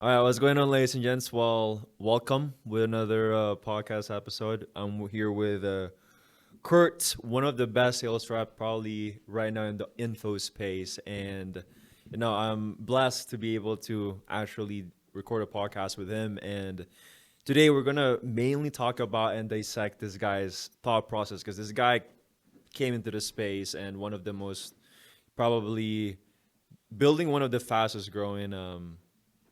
All right, what's going on, ladies and gents? Well, welcome with another podcast episode. I'm here with Kurt, one of the best sales rep probably right now in the info space, and I'm blessed to be able to actually record a podcast with him. And today we're gonna mainly talk about and dissect this guy's thought process because this guy came into the space and one of the most probably building one of the fastest growing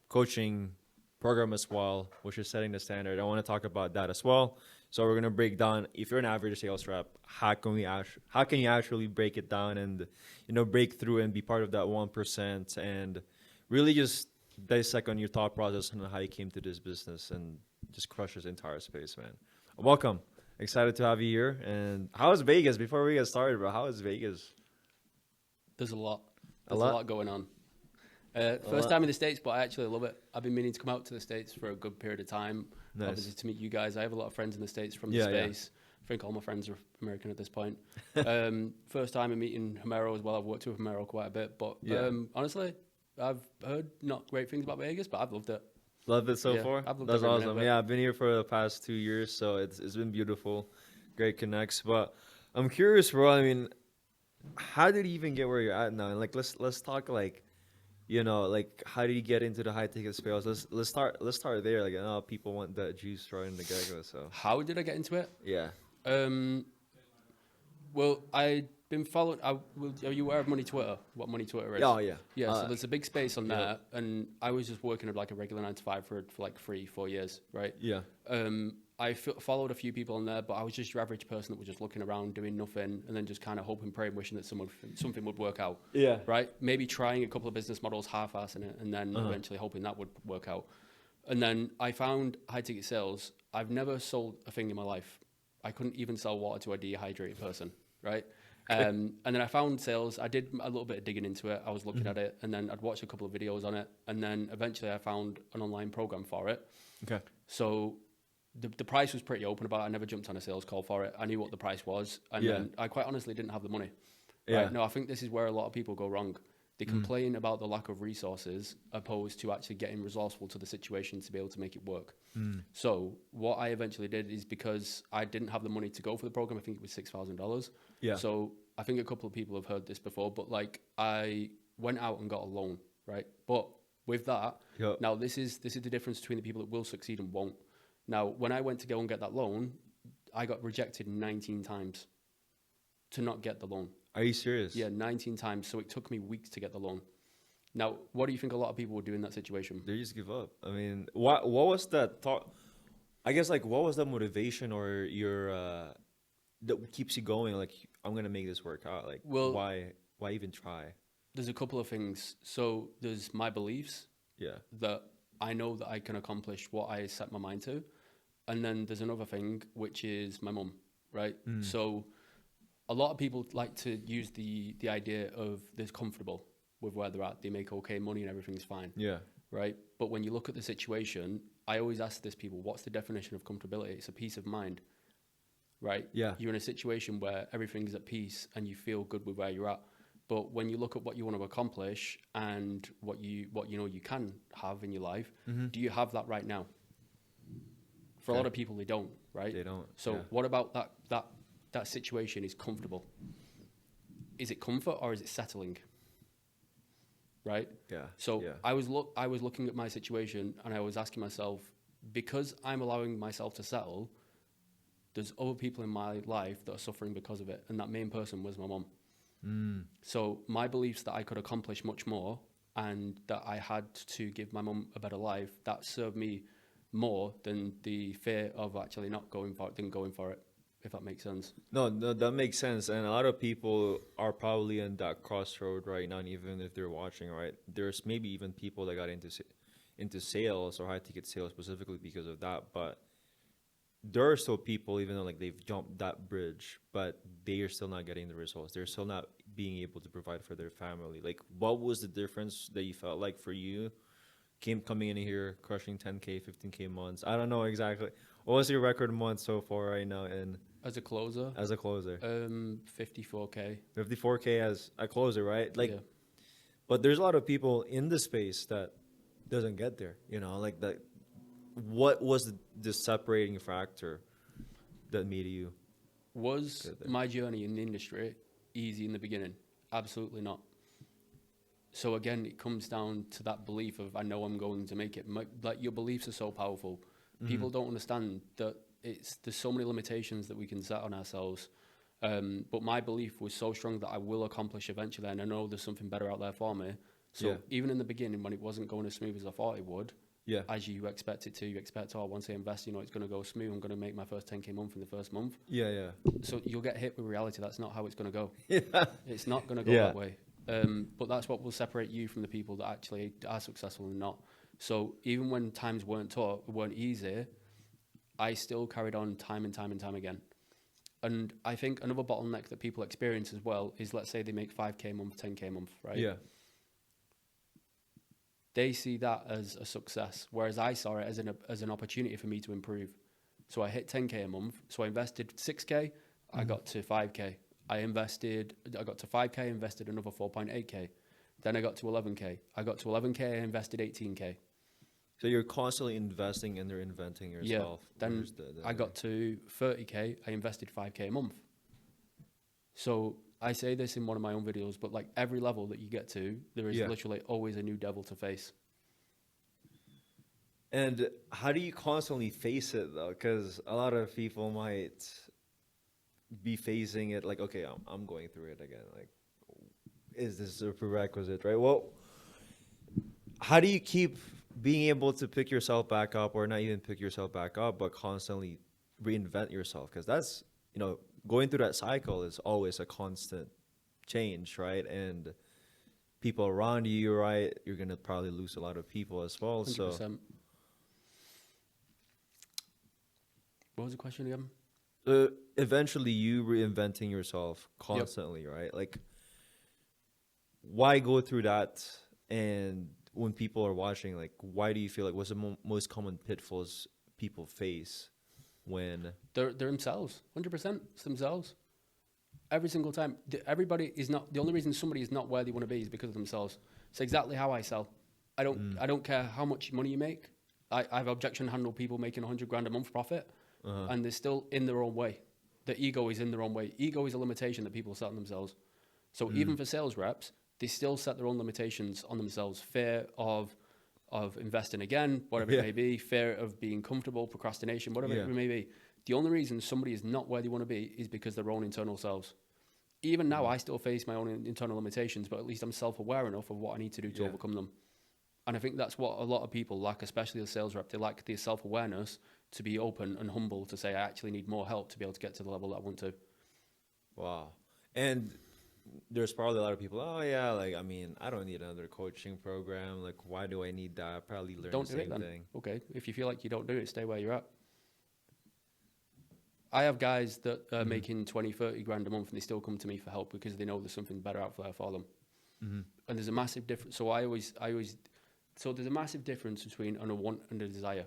coaching program as well, which is setting the standard. I want to talk about that as well. So we're gonna break down if you're an average sales rep, how can you actually break it down and break through and be part of that 1% and really just dissect on your thought process and how you came to this business and just crush this entire space, man. Welcome. Excited to have you here. And how is Vegas? Before we get started, bro, how is Vegas? There's a lot. A There's a lot. lot going on. A First lot. time in the States, but I actually love it. I've been meaning to come out to the States for a good period of time. Obviously, Nice. to meet you guys. I have a lot of friends in the States from the Yeah, yeah. space. I think all my friends are American at this point. First time in meeting Homero as well. I've worked with Homero quite a bit. But Yeah. honestly, I've heard not great things about Vegas, but I've loved it. Love it so Yeah, far. I've loved That's every minute awesome. of it. Yeah, I've been here for the past 2 years, so it's been beautiful. Great connects. But I'm curious, bro. I mean, how did you even get where you're at now? And like, let's talk like, like how did you get into the high ticket sales? Let's start there. Like, I know people want that juice right in the get go. So How did I get into it? yeah, Um, well, I'd been followed. Are you aware of Money Twitter? What Money Twitter is? oh yeah, Yeah, so there's a big space on yeah. there, and I was just working at like a regular 9 to 5 for like 3-4 years, right? yeah, I followed a few people on there, but I was just your average person that was just looking around, doing nothing, and then just kind of hoping, praying, wishing that something would work out, yeah. right? Maybe trying a couple of business models, half-assing it, and then eventually hoping that would work out. And then I found high ticket sales. I've never sold a thing in my life. I couldn't even sell water to a dehydrated person, right? And then I found sales. I did a little bit of digging into it. I was looking at it, and then I'd watched a couple of videos on it, and then eventually I found an online program for it. Okay. So the price was pretty open about it. I never jumped on a sales call for it. I knew what the price was, and Yeah. then I quite honestly didn't have the money. Yeah. Right? No, I think this is where a lot of people go wrong. They complain about the lack of resources opposed to actually getting resourceful to the situation to be able to make it work. So what I eventually did is because I didn't have the money to go for the program, I think it was $6,000. Yeah. So I think a couple of people have heard this before, but like I went out and got a loan, right? But with that, Yep. now this is the difference between the people that will succeed and won't. Now, when I went to go and get that loan, I got rejected 19 times to not get the loan. Are you serious? Yeah, 19 times. So it took me weeks to get the loan. Now, what do you think a lot of people would do in that situation? They just give up. I mean, what was that thought? I guess like what was that motivation or your that keeps you going? Like I'm gonna make this work out. Like Well, why even try? there's a couple of things. So there's my beliefs Yeah. that I know that I can accomplish what I set my mind to. And then there's another thing, which is my mum, right? So a lot of people like to use the idea of they're comfortable with where they're at. They make okay money and everything's fine, Yeah. right? But when you look at the situation, I always ask this people, what's the definition of comfortability? It's a peace of mind, right? Yeah. You're in a situation where everything's at peace and you feel good with where you're at. But when you look at what you want to accomplish and what you know you can have in your life, do you have that right now? For a lot of people, they don't, right? They don't. So yeah. what about that situation is comfortable? Is it comfort or is it settling? Right? Yeah. So yeah. I was looking at my situation and I was asking myself, because I'm allowing myself to settle, there's other people in my life that are suffering because of it, and that main person was my mom. So my beliefs that I could accomplish much more and that I had to give my mum a better life, that served me more than the fear of actually not going for it than going for it, if that makes sense. No, that makes sense. And a lot of people are probably in that crossroad right now, and even if they're watching, right? There's maybe even people that got into sales or high ticket sales specifically because of that. But there are still people, even though like they've jumped that bridge, but they are still not getting the results. They're still not being able to provide for their family. Like, what was the difference that you felt like for you? Coming in here, crushing 10K, 15K months. I don't know exactly. What was your record month so far right now in As a closer, as a closer? 54K. 54K as a closer, right? Like, Yeah. but there's a lot of people in the space that doesn't get there. You know, like that. What was the separating factor that made you Was get there? my journey in the industry easy in the beginning? Absolutely not. So again, it comes down to that belief of I know I'm going to make it. Like your beliefs are so powerful. People don't understand that there's so many limitations that we can set on ourselves. But my belief was so strong that I will accomplish eventually, and I know there's something better out there for me. So Yeah. even in the beginning, when it wasn't going as smooth as I thought it would, Yeah. as you expect it to, you expect, oh, once I invest, it's going to go smooth. I'm going to make my first 10K month in the first month. Yeah. Yeah. So you'll get hit with reality. That's not how it's going to go. Yeah. It's not going to go Yeah. that way. But that's what will separate you from the people that actually are successful and not. So even when times weren't easy, I still carried on time and time and time again. And I think another bottleneck that people experience as well is, let's say they make 5K a month, 10K a month, right? Yeah. They see that as a success, whereas I saw it as an opportunity for me to improve. So I hit 10K a month. So I invested 6K, I got to 5K. I got to 5K, invested another 4.8K. Then I got to 11K. I got to 11K, I invested 18K. So you're constantly investing and reinventing yourself. Then Where's the I got to 30K, I invested 5K a month. So I say this in one of my own videos, but like every level that you get to, there is Yeah. literally always a new devil to face. And how do you constantly face it though? Because a lot of people might be facing it like, okay, I'm going through it again. Like, is this a prerequisite, right? Well, how do you keep being able to pick yourself back up, or not even pick yourself back up, but constantly reinvent yourself? Because that's, going through that cycle is always a constant change, right? And people around you, right? You're going to probably lose a lot of people as well. 100%. So What was the question again? eventually you reinventing yourself constantly, right? Like, why go through that? And when people are watching, like, why do you feel like what's the most common pitfalls people face when They're themselves, 100%. It's themselves. Every single time. Everybody is not, the only reason somebody is not where they want to be is because of themselves. It's exactly how I sell. I don't care how much money you make. I have objection handle people making 100 grand a month profit, and they're still in their own way. The ego is in their own way. Ego is a limitation that people set on themselves. So even for sales reps, they still set their own limitations on themselves. Fear of investing again, whatever it may be, fear of being comfortable, procrastination, whatever it may be. The only reason somebody is not where they want to be is because of their own internal selves. Even now, I still face my own internal limitations, but at least I'm self-aware enough of what I need to do to overcome them. And I think that's what a lot of people lack, especially the sales rep. They lack the self-awareness to be open and humble to say, I actually need more help to be able to get to the level that I want to. Wow. And there's probably a lot of people, oh yeah, like, I mean, I don't need another coaching program. Like, why do I need that? I probably learn Don't the do it same then. thing. Okay. If you feel like you don't do it, stay where you're at. I have guys that are making 20, 30 grand a month and they still come to me for help because they know there's something better out there for them. And there's a massive difference. So so there's a massive difference between a want and a desire,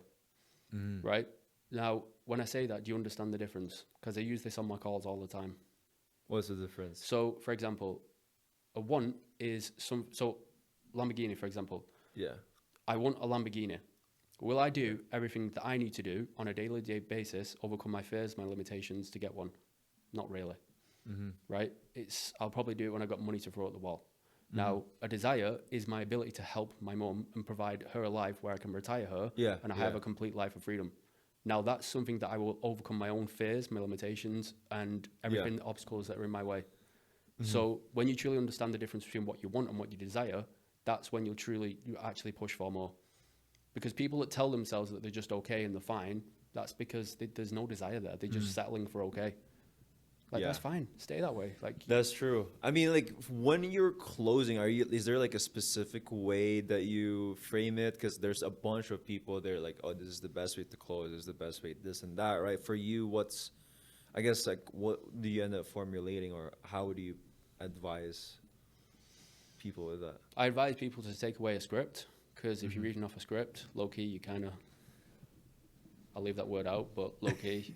right? Now, when I say that, do you understand the difference? Because I use this on my calls all the time. What's the difference? So, for example, a want is so Lamborghini, for example. Yeah. I want a Lamborghini. Will I do everything that I need to do on a daily basis, overcome my fears, my limitations to get one? Not really, right? I'll probably do it when I've got money to throw at the wall. Now, a desire is my ability to help my mum and provide her a life where I can retire her and I have a complete life of freedom. Now, that's something that I will overcome my own fears, my limitations, and everything, the obstacles that are in my way. So when you truly understand the difference between what you want and what you desire, that's when you actually push for more. Because people that tell themselves that they're just okay and they're fine, that's because there's no desire there. They're just settling for okay. Like, that's fine. Stay that way. Like, That's true. I mean, like, when you're closing, is there like a specific way that you frame it? Because there's a bunch of people, they're like, oh, this is the best way to close, this is the best way, this and that, right? For you, what do you end up formulating, or how do you advise people with that? I advise people to take away a script, because if you're reading off a script, low key, you kind of, I'll leave that word out, but low key,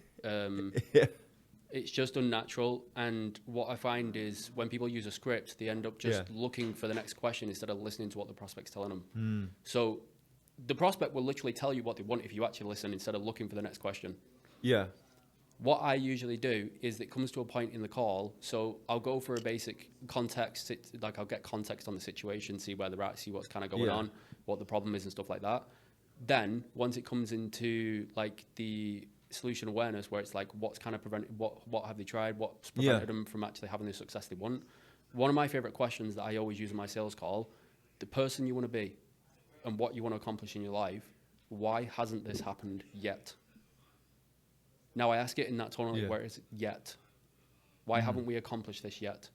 it's just unnatural. And what I find is when people use a script, they end up just looking for the next question instead of listening to what the prospect's telling them. So the prospect will literally tell you what they want if you actually listen instead of looking for the next question. Yeah. What I usually do is it comes to a point in the call, so I'll go for a basic context, like I'll get context on the situation, see where they're at, see what's kind of going on, what the problem is and stuff like that. Then once it comes into like the solution awareness, where it's like what's kind of prevented, what have they tried, what's prevented them from actually having the success they want. One of my favorite questions that I always use in my sales call, the person you want to be and what you want to accomplish in your life, why hasn't this happened yet? Now, I ask it in that tone where it's yet. Why haven't we accomplished this yet?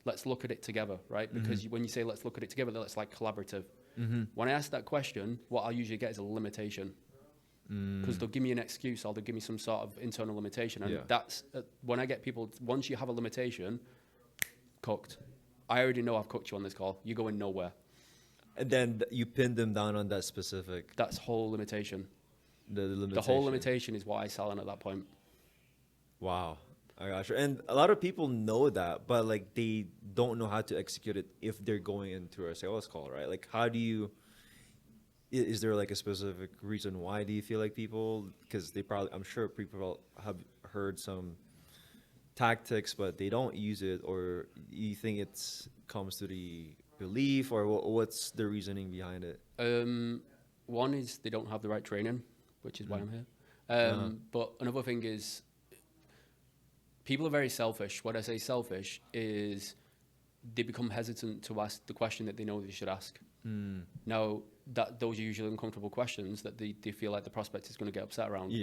Let's look at it together, right? Because when you say let's look at it together, that's like collaborative. When I ask that question, what I'll usually get is a limitation. Because they'll give me an excuse or they'll give me some sort of internal limitation. And that's when I get people, once you have a limitation, cooked. I already know I've cooked you on this call. You're going nowhere. And then you pin them down on that specific. That's whole limitation. The limitation. The whole limitation is what I sell on at that point. Wow. I got you. And a lot of people know that, but like they don't know how to execute it if they're going into a sales call, right? Like how do you, is there like a specific reason why do you feel like people, because they probably, I'm sure people have heard some tactics, but they don't use it, or you think it's comes to the belief, or what's the reasoning behind it? One is they don't have the right training, which is why I'm here. But another thing is people are very selfish. What I say selfish is they become hesitant to ask the question that they know they should ask. Now, those are usually uncomfortable questions that they feel like the prospect is going to get upset around.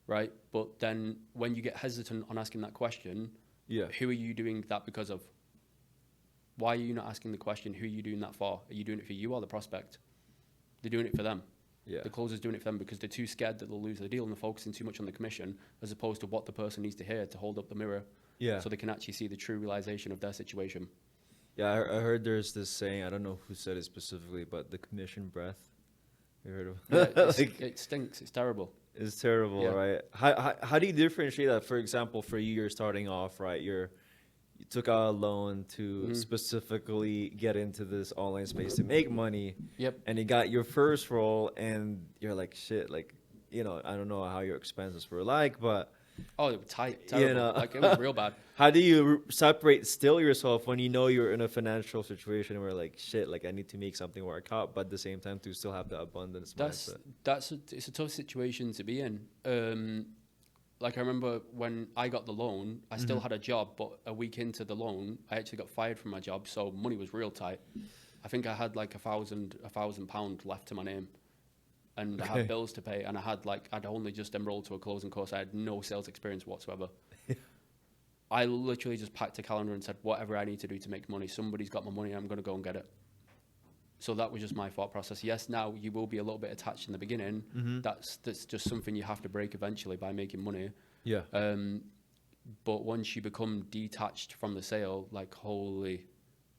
Right? But then when you get hesitant on asking that question, who are you doing that because of? Why are you not asking the question, who are you doing that for? Are you doing it for you or the prospect? They're doing it for them. The closer's doing it for them because they're too scared that they'll lose the deal and they're focusing too much on the commission as opposed to what the person needs to hear to hold up the mirror so they can actually see the true realization of their situation. Yeah, I heard there's this saying, I don't know who said it specifically, but the commission breath. You heard of it? Like, it stinks. It's terrible. It's terrible, right? How do you differentiate that? For example, for you, you're starting off, right? You took out a loan to specifically get into this online space to make money. And you got your first role, and you're like, shit, like, I don't know how your expenses were like, but oh, it was tight, terrible. Like it was real bad. How do you separate still yourself when you know you're in a financial situation where like shit, like I need to make something work out, but at the same time to still have the abundance mindset? It's a tough situation to be in. Like I remember when I got the loan, I still had a job, but a week into the loan, I actually got fired from my job, so money was real tight. I think I had like £1,000 left to my name, and I had bills to pay, and I'd only just enrolled to a closing course. I had no sales experience whatsoever. I literally just packed a calendar and said, whatever I need to do to make money, somebody's got my money, I'm going to go and get it. So that was just my thought process. Yes, now you will be a little bit attached in the beginning. That's just something you have to break eventually by making money. But once you become detached from the sale, like, holy,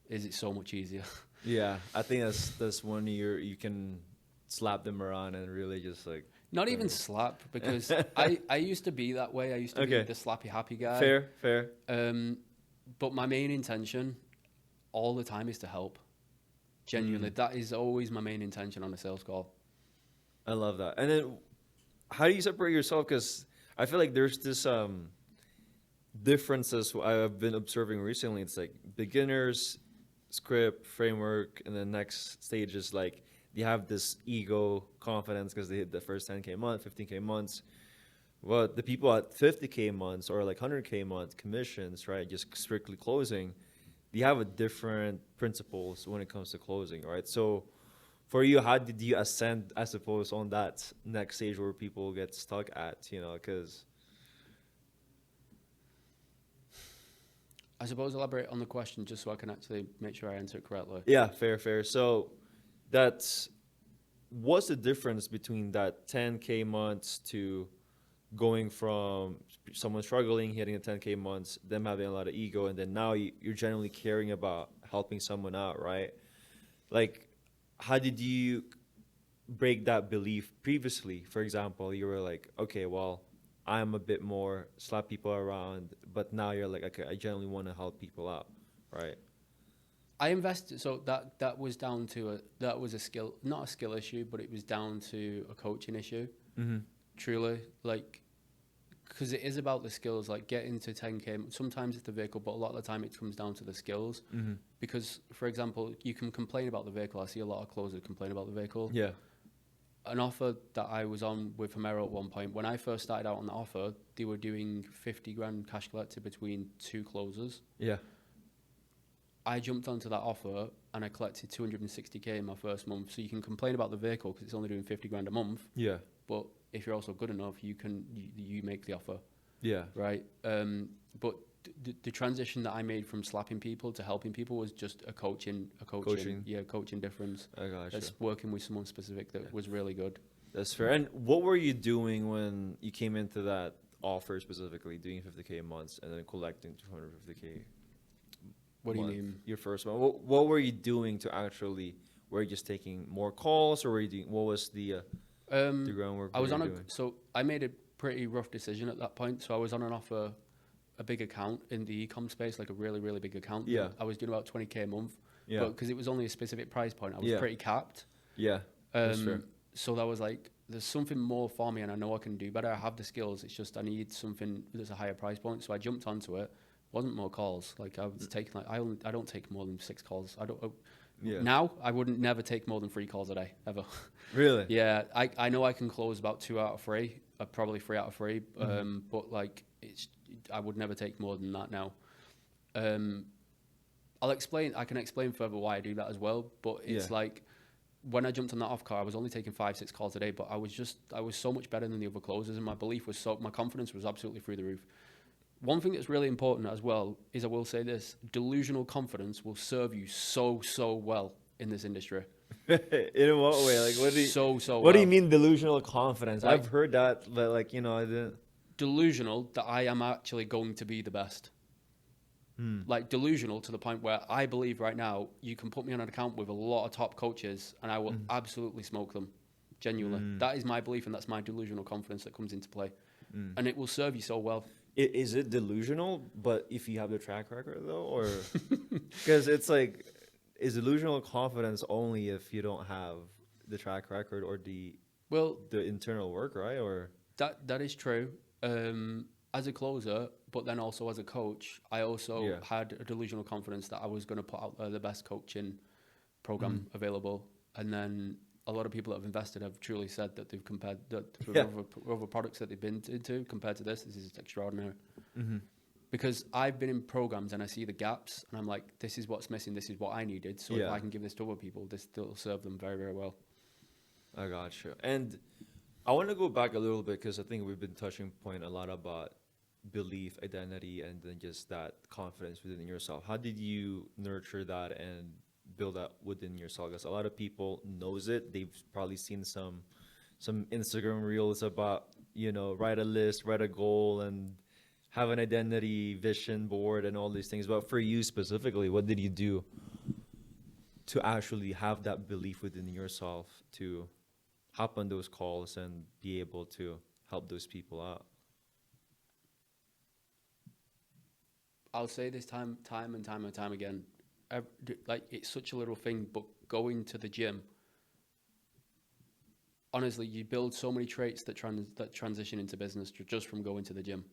is it so much easier? I think that's when you can slap them around and really just like not even slap, because I used to be that way. I used to be the slappy happy guy. Fair. But my main intention all the time is to help. Genuinely, that is always my main intention on a sales call. I love that. And then how do you separate yourself? Because I feel like there's this differences I've been observing recently. It's like beginners, script, framework, and the next stage is like they have this ego, confidence because they hit the first 10K month, 15K months. Well, the people at 50K months or like 100K month commissions, right, just strictly closing, they have a different principles when it comes to closing, right? So for you, how did you ascend, I suppose, on that next stage where people get stuck at, because... I suppose elaborate on the question just so I can actually make sure I answer it correctly. Yeah, fair. So what's the difference between that 10K months to going from someone struggling, hitting the 10K months, them having a lot of ego, and then now you're generally caring about helping someone out, right? Like, how did you break that belief previously? For example, you were like, okay, well, I'm a bit more slap people around, but now you're like, okay, I generally want to help people out, right? I invested, so that was down to that was a skill, not a skill issue, but it was down to a coaching issue. Mm-hmm. Truly, like, because it is about the skills, like getting to 10K. Sometimes it's the vehicle, but a lot of the time it comes down to the skills. Mm-hmm. Because, for example, you can complain about the vehicle. I see a lot of closers complain about the vehicle. Yeah. An offer that I was on with Homero at one point, when I first started out on the offer, they were doing 50 grand cash collected between two closers. Yeah. I jumped onto that offer and I collected 260K in my first month. So you can complain about the vehicle because it's only doing 50 grand a month. Yeah. But if you're also good enough, you make the offer, Yeah. right? But the transition that I made from slapping people to helping people was just a coaching difference. I got you. That's working with someone specific that was really good. That's fair. And what were you doing when you came into that offer specifically, doing 50K a month and then collecting 250K? What do you month? mean? Your first one. What were you doing to actually? Were you just taking more calls, or were you doing? What was the groundwork? I was on so I made a pretty rough decision at that point. So I was on an offer, a big account in the e-com space, like a really, really big account. Yeah. I was doing about 20K a month. Yeah. But because it was only a specific price point, I was pretty capped. Yeah. That's fair. So that was like, there's something more for me and I know I can do better. I have the skills. It's just I need something that's a higher price point. So I jumped onto it. Wasn't more calls. Like I was taking like I don't take more than 6 calls. Now I wouldn't never take more than 3 calls a day ever. Really? Yeah, I know I can close about 2 out of 3, probably 3 out of 3. But like I would never take more than that now. I can explain further why I do that as well. But it's like when I jumped on that off car, I was only taking 5-6 calls a day. But I was so much better than the other closers, and my confidence was absolutely through the roof. One thing that's really important as well is, I will say this, delusional confidence will serve you so well in this industry. In what way? Like, what do you, what do you mean delusional confidence? Like, I've heard that, but like, you know, I didn't. Delusional that I am actually going to be the best. Like delusional to the point where I believe right now you can put me on an account with a lot of top coaches and I will absolutely smoke them. Genuinely. That is my belief, and that's my delusional confidence that comes into play. And it will serve you so well. Is it delusional, but if you have the track record though, or because it's like, is delusional confidence only if you don't have the track record or the internal work, right? Or that is true. As a closer, but then also as a coach, I also had a delusional confidence that I was going to put out the best coaching program available, and then a lot of people that have invested have truly said that they've compared that with other products that they've been into compared to this is extraordinary. Because I've been in programs and I see the gaps and I'm like, this is what's missing, this is what I needed. So if I can give this to other people, this will serve them very, very well. I gotcha. And I want to go back a little bit because I think we've been touching point a lot about belief, identity, and then just that confidence within yourself. How did you nurture that and build that within yourself? Because a lot of people knows it. They've probably seen some Instagram reels about, you know, write a list, write a goal, and have an identity vision board and all these things. But for you specifically, what did you do to actually have that belief within yourself to hop on those calls and be able to help those people out? I'll say this time and time again. Like, it's such a little thing, but going to the gym, honestly, you build so many traits that transition into business just from going to the gym.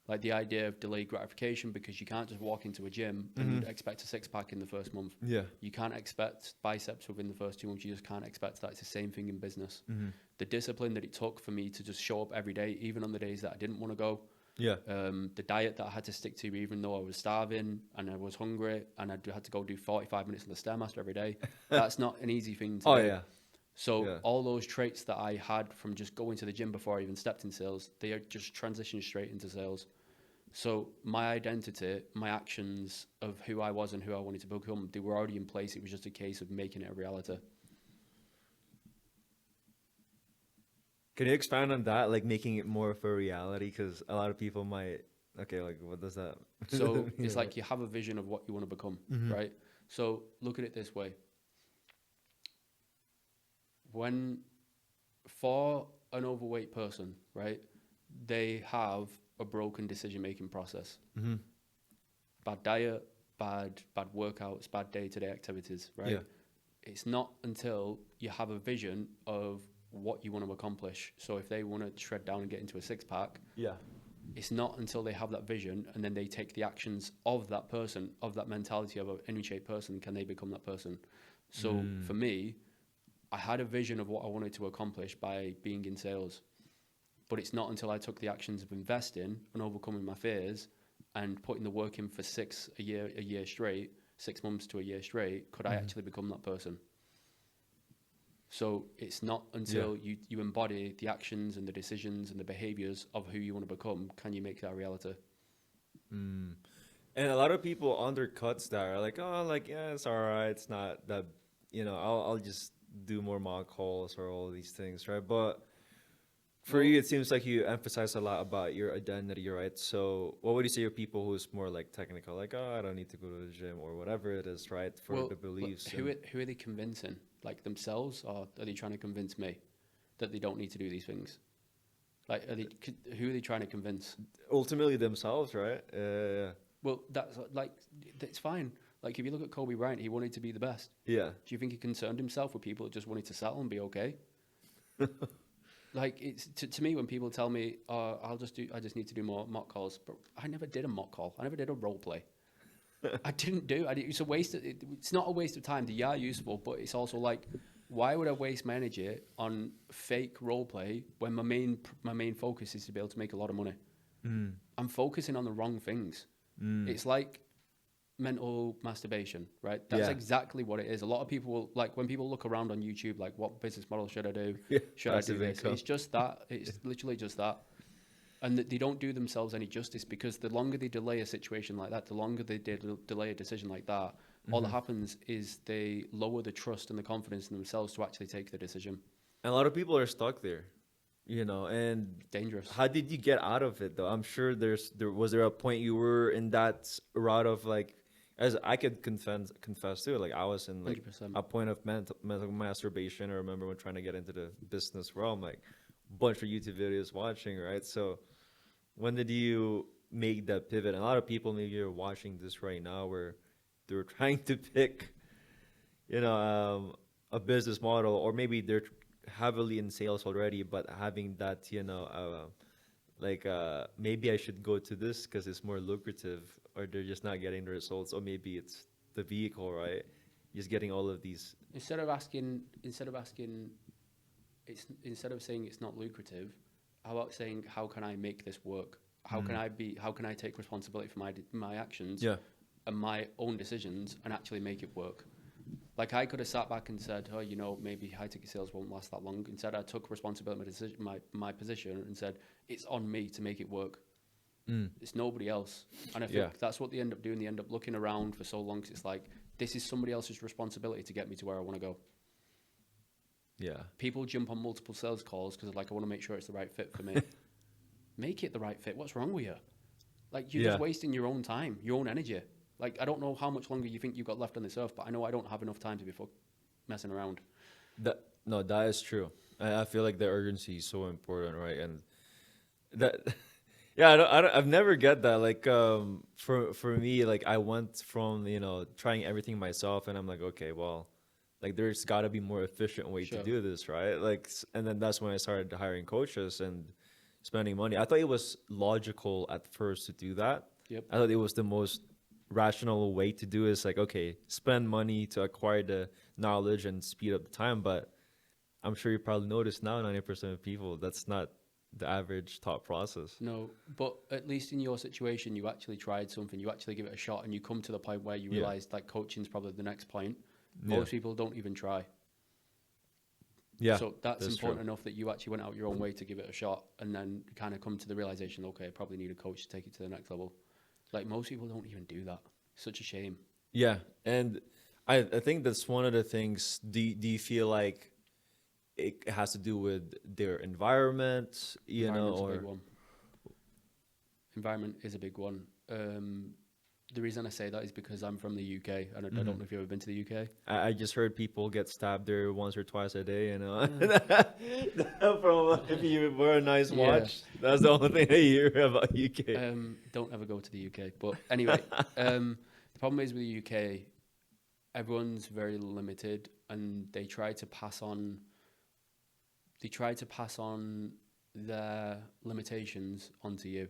Like the idea of delayed gratification, because you can't just walk into a gym and expect a 6-pack in the first month. Yeah. You can't expect biceps within the first 2 months. You just can't expect that. It's the same thing in business. The discipline that it took for me to just show up every day, even on the days that I didn't want to go. Yeah. The diet that I had to stick to, even though I was starving and I was hungry and I had to go do 45 minutes on the Stairmaster every day. That's not an easy thing to do. Yeah. So all those traits that I had from just going to the gym before I even stepped in sales, they are just transitioned straight into sales. So my identity, my actions of who I was and who I wanted to become, they were already in place. It was just a case of making it a reality. Can you expand on that, like making it more of a reality? Because a lot of people might, okay, like what does that? So it's like you have a vision of what you want to become, right? So look at it this way. For an overweight person, right, they have a broken decision-making process. Bad diet, bad workouts, bad day-to-day activities, right? Yeah. It's not until you have a vision of what you want to accomplish. So if they want to shred down and get into a six-pack, Yeah. it's not until they have that vision and then they take the actions of that person, of that mentality of an in-shape person, can they become that person. So for me, I had a vision of what I wanted to accomplish by being in sales. But it's not until I took the actions of investing and overcoming my fears and putting the work in for a year straight, 6 months to a year straight, could I actually become that person. So it's not until you embody the actions and the decisions and the behaviors of who you want to become, can you make that a reality. And a lot of people undercuts that are like, oh, like, yeah, it's all right. It's not that, I'll just do more mock calls or all these things, right? But for you, it seems like you emphasize a lot about your identity, right? So what would you say to people who's more like technical, like, oh, I don't need to go to the gym or whatever it is, right? For the beliefs. Who are they convincing? Like themselves, or are they trying to convince me that they don't need to do these things? Like, who are they trying to convince? Ultimately themselves, right? Well, that's like, it's fine. Like, if you look at Kobe Bryant, he wanted to be the best. Yeah. Do you think he concerned himself with people that just wanted to settle and be okay? Like, it's to me, when people tell me, oh, I just need to do more mock calls, but I never did a mock call. I never did a role play. I didn't do. It's a waste. It's not a waste of time. They are useful, but it's also like, why would I waste my energy on fake role play when my main focus is to be able to make a lot of money? I'm focusing on the wrong things. It's like mental masturbation, right? That's exactly what it is. A lot of people will, like, when people look around on YouTube, like, what business model should I do? Should I do this? Income. It's just that. It's literally just that. And they don't do themselves any justice, because the longer they delay a situation like that, the longer they delay a decision like that, all that happens is they lower the trust and the confidence in themselves to actually take the decision. And a lot of people are stuck there, and Dangerous. how did you get out of it though? I'm sure was there a point you were in that route of like, as I could confess too, like I was in like 100%. a point of mental masturbation. I remember when trying to get into the business realm, like a bunch of YouTube videos watching, right? So when did you make that pivot? And a lot of people maybe are watching this right now where they're trying to pick, a business model, or maybe they're heavily in sales already, but having that, maybe I should go to this because it's more lucrative, or they're just not getting the results, or maybe it's the vehicle, right? Just getting all of these. Instead of saying it's not lucrative, how about saying, how can I make this work? How can I take responsibility for my actions and my own decisions and actually make it work? Like, I could have sat back and said, oh, maybe high ticket sales won't last that long. Instead, I took responsibility for my position and said, it's on me to make it work. It's nobody else. And I think that's what they end up doing. They end up looking around for so long, 'cause it's like, this is somebody else's responsibility to get me to where I want to go. Yeah. People jump on multiple sales calls because I want to make sure it's the right fit for me. Make it the right fit. What's wrong with you? Like, you're just wasting your own time, your own energy. Like, I don't know how much longer you think you've got left on this earth, but I know I don't have enough time to be messing around. That is true. I feel like the urgency is so important, right? And that, I've never get that. Like, for me, like, I went from trying everything myself, and I'm like, okay, well, like, there's got to be more efficient way to do this, right? Like, and then that's when I started hiring coaches and spending money. I thought it was logical at first to do that. Yep. I thought it was the most rational way to do is like, okay, spend money to acquire the knowledge and speed up the time. But I'm sure you probably noticed now 90% of people, that's not the average thought process. No, but at least in your situation, you actually tried something, you actually give it a shot, and you come to the point where you realize like coaching's probably the next point. Most people don't even try. Yeah. So that's important true. enough that you actually went out your own way to give it a shot, and then kind of come to the realization, okay, I probably need a coach to take it to the next level. Like, most people don't even do that. Such a shame. Yeah. And I think that's one of the things. Do you feel like it has to do with their environment, Environment's or a big one. Environment is a big one. The reason I say that is because I'm from the UK, and I don't know if you've ever been to the UK. I just heard people get stabbed there once or twice a day, From if you wear a nice watch, that's the only thing I hear about UK. Don't ever go to the UK. But anyway, problem is with the UK, everyone's very limited, and they try to pass on their limitations onto you.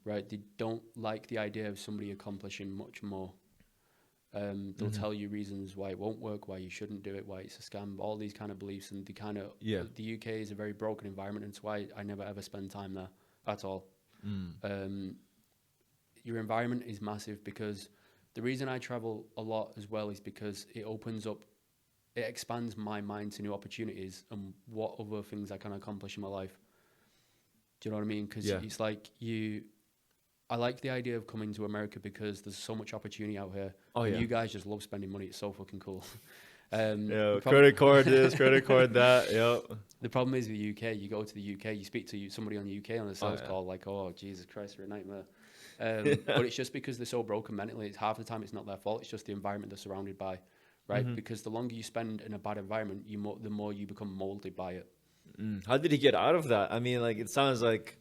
Right? They don't like the idea of somebody accomplishing much more. They'll tell you reasons why it won't work, why you shouldn't do it, why it's a scam, all these kind of beliefs, and the UK is a very broken environment, and it's why I never ever spend time there at all. Your environment is massive, because the reason I travel a lot as well is because it expands my mind to new opportunities and what other things I can accomplish in my life. Do you know what I mean? Because it's like I like the idea of coming to America because there's so much opportunity out here. You guys just love spending money. It's so fucking cool. Credit card this, credit card that. Yep. The problem is with the UK. You go to the UK, you speak to somebody on the UK on a sales call, like, oh, Jesus Christ, you're a nightmare. But it's just because they're so broken mentally. It's half the time it's not their fault. It's just the environment they're surrounded by, right? Because the longer you spend in a bad environment, the more you become molded by it. How did he get out of that? I mean, like, it sounds like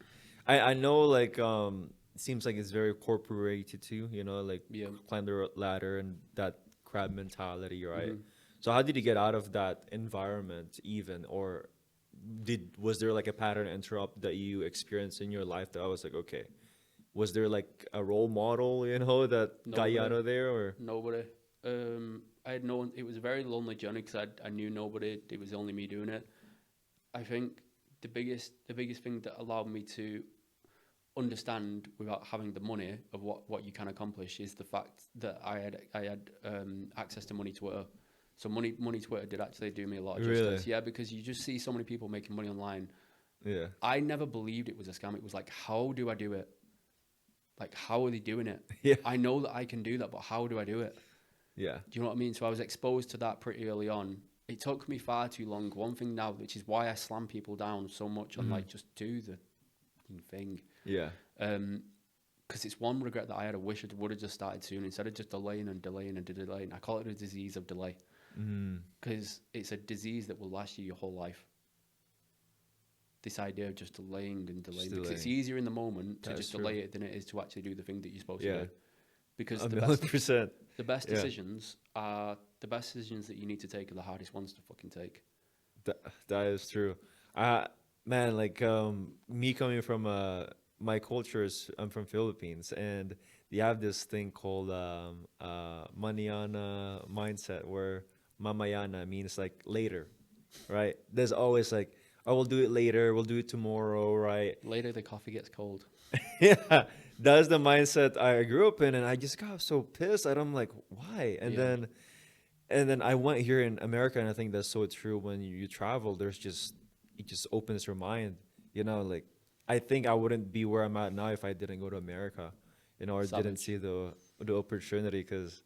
I know, like, it seems like it's very corporated too, you know, like climb the ladder and that crab mentality, right? So how did he get out of that environment even, or was there like a pattern interrupt that you experienced in your life that I was like, okay, was there like a role model, you know, that got you out of there, or? Nobody. I had no one. It was a very lonely journey because I knew nobody. It was only me doing it. I think the biggest thing that allowed me to understand without having the money of what you can accomplish is the fact that I had access to money Twitter. So money Twitter did actually do me a lot of justice. Really? Yeah, because you just see so many people making money online. Yeah. I never believed it was a scam. It was like, how do I do it? Like, how are they doing it? Yeah. I know that I can do that, but how do I do it? Yeah. Do you know what I mean? So I was exposed to that pretty early on. It took me far too long. One thing now, which is why I slam people down so much on like, just do the thing. Yeah. Because it's one regret that I had. I wish I would have just started soon instead of just delaying. I call it a disease of delay. Because it's a disease that will last you your whole life. This idea of just delaying and delaying. Because it's easier in the moment to just delay it than it is to actually do the thing that you're supposed to do. Because the best decisions are the best decisions that you need to take are the hardest ones to fucking take. That is true. Man, like me coming from my culture is I'm from Philippines, and they have this thing called manana mindset, where mamayana means like later, right? There's always like, oh, we'll do it later, we'll do it tomorrow, right? Later the coffee gets cold. Yeah, that's the mindset I grew up in, and I just got so pissed. And I'm like, why? And then I went here in America, and I think that's so true. When you travel, it just opens your mind. You know, like I think I wouldn't be where I'm at now if I didn't go to America, you know, or didn't see the opportunity, because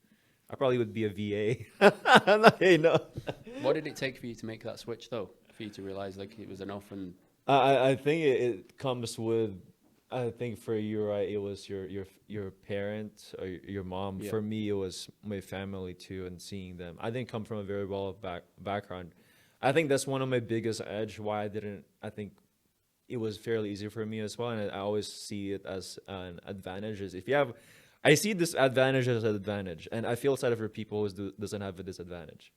I probably would be a VA. I'm like, hey, no. What did it take for you to make that switch, though? For you to realize like it was enough? And I think it comes with, I think for you, right, it was your parent or your mom. Yeah. For me, it was my family too, and seeing them. I didn't come from a very well background. I think that's one of my biggest edge why I think it was fairly easy for me as well, and I always see it as an advantage. Is if you have, I see this advantage as an advantage, and I feel sad for people who doesn't have a disadvantage,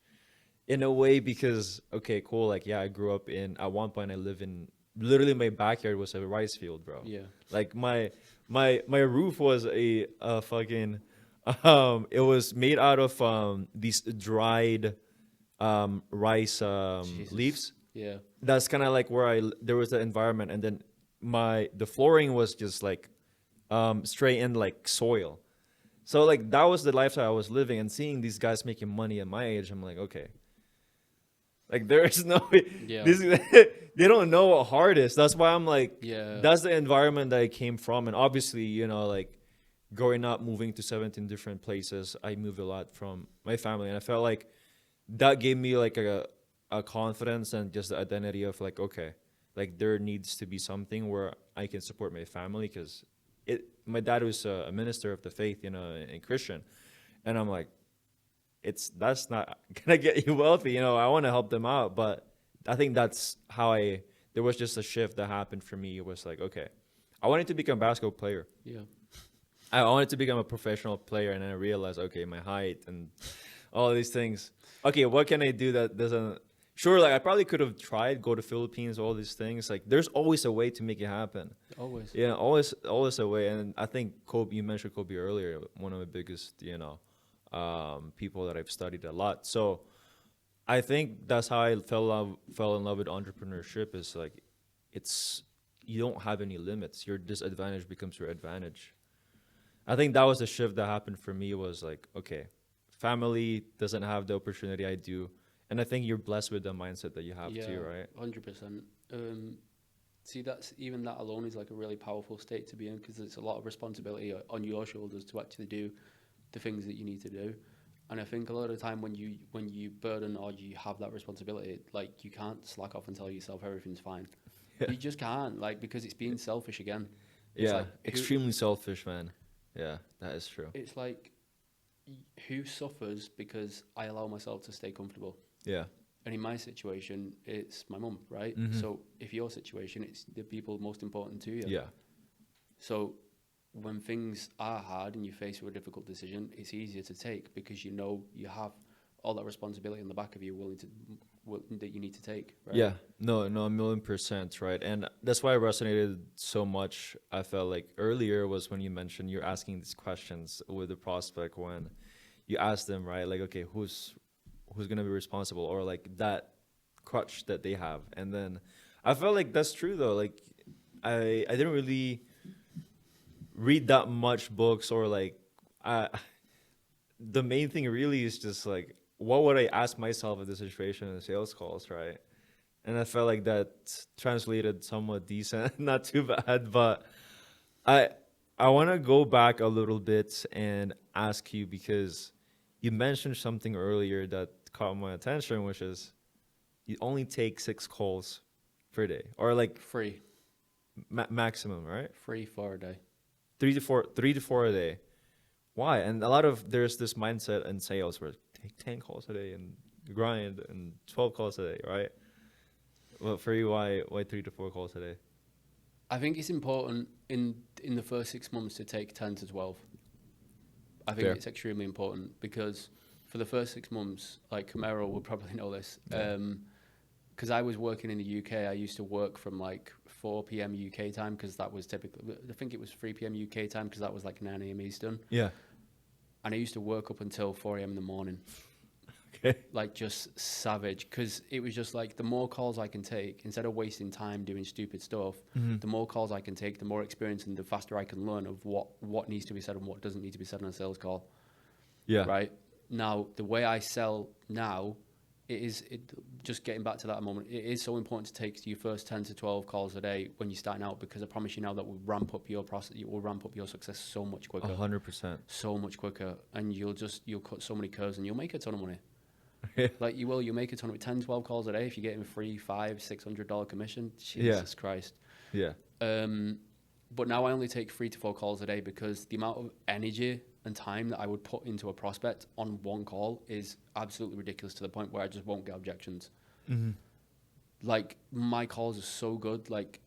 in a way, because okay, cool, like yeah, I grew up at one point I live in, literally my backyard was a rice field, bro. yeah, like my roof was a fucking it was made out of these dried rice leaves. yeah, That's kind of like where there was the environment, and then the flooring was just like straight in like soil. So like that was the lifestyle I was living, and seeing these guys making money at my age, I'm like, okay, like there is no yeah, they don't know what hard is. That's why I'm like, yeah. that's the environment that I came from. And obviously, you know, like growing up, moving to 17 different places, I moved a lot from my family, and I felt like that gave me like a confidence and just the identity of like, okay, like there needs to be something where I can support my family, because my dad was a minister of the faith, you know, and Christian, and I'm like, that's not gonna get you wealthy, you know. I want to help them out, but I think that's how there was just a shift that happened for me. It was like, okay, I wanted to become a basketball player. Yeah. I wanted to become a professional player, and then I realized, okay, my height and all these things. Okay, what can I do that doesn't? Sure, like I probably could have tried go to Philippines, all these things. Like, there's always a way to make it happen. Always. Yeah, always a way. And I think Kobe, you mentioned Kobe earlier, one of the biggest, people that I've studied a lot. So I think that's how I fell in love with entrepreneurship. Is like, it's you don't have any limits. Your disadvantage becomes your advantage. I think that was the shift that happened for me. Was like, okay, family doesn't have the opportunity I do, and I think you're blessed with the mindset that you have too, Yeah, right? 100%. See, that's even that alone is like a really powerful state to be in because it's a lot of responsibility on your shoulders to actually do the things that you need to do. And I think a lot of the time when you burden or you have that responsibility, like you can't slack off and tell yourself everything's fine. Yeah, You just can't, like, because it's being selfish again. It's yeah, like extremely selfish, man. Yeah, that is true. it's like who suffers because I allow myself to stay comfortable. Yeah. And in my situation, it's my mum, right? Mm-hmm. So if your situation, it's the people most important to you. Yeah. So when things are hard and you're faced with a difficult decision, it's easier to take because you know you have all that responsibility in the back of you that you need to take, right? Yeah, no, no, 1,000,000%, right? And that's why it resonated so much. I felt like earlier was when you mentioned you're asking these questions with the prospect when you ask them, right? Like, okay, who's gonna be responsible, or like that crutch that they have, and then I felt like that's true though. Like, I didn't really read that much books, or like, I the main thing really is just like, what would I ask myself in this situation in sales calls, right? And I felt like that translated somewhat decent, not too bad. But I I want to go back a little bit and ask you, because you mentioned something earlier that caught my attention, which is you only take 6 calls per day, or like Free, maximum, right? free for a day. 3 to 4 a day. Why? And a lot of there's this mindset in sales where take 10 calls a day and grind and 12 calls a day, right? Well, for you, why 3 to 4 calls a day? I think it's important in the first 6 months to take 10 to 12. I think Fair. it's extremely important because for the first 6 months, like Camaro would probably know this, Yeah. because I was working in the UK. I used to work from like 4 p.m. UK time because that was typically, I think it was 3 p.m. UK time because that was like 9 a.m. Eastern. Yeah. And I used to work up until 4 a.m. in the morning, Okay. like just savage. Because it was just like the more calls I can take, instead of wasting time doing stupid stuff, Mm-hmm. the more calls I can take, the more experience and the faster I can learn of what needs to be said and what doesn't need to be said on a sales call. Yeah. Right now, the way I sell now, just getting back to that a moment, it is so important to take your first 10 to 12 calls a day when you're starting out, because I promise you now that will ramp up your process. It will ramp up your success so much quicker, 100%. so much quicker, and you'll cut so many curves and you'll make a ton of money. Yeah. Like you'll make a ton of 10, 12 calls a day if you're getting free $500-$600 commission. Jesus Christ. Yeah. But now I only take 3 to 4 calls a day because the amount of energy and time that I would put into a prospect on one call is absolutely ridiculous, to the point where I just won't get objections. Mm-hmm. Like my calls are so good. Like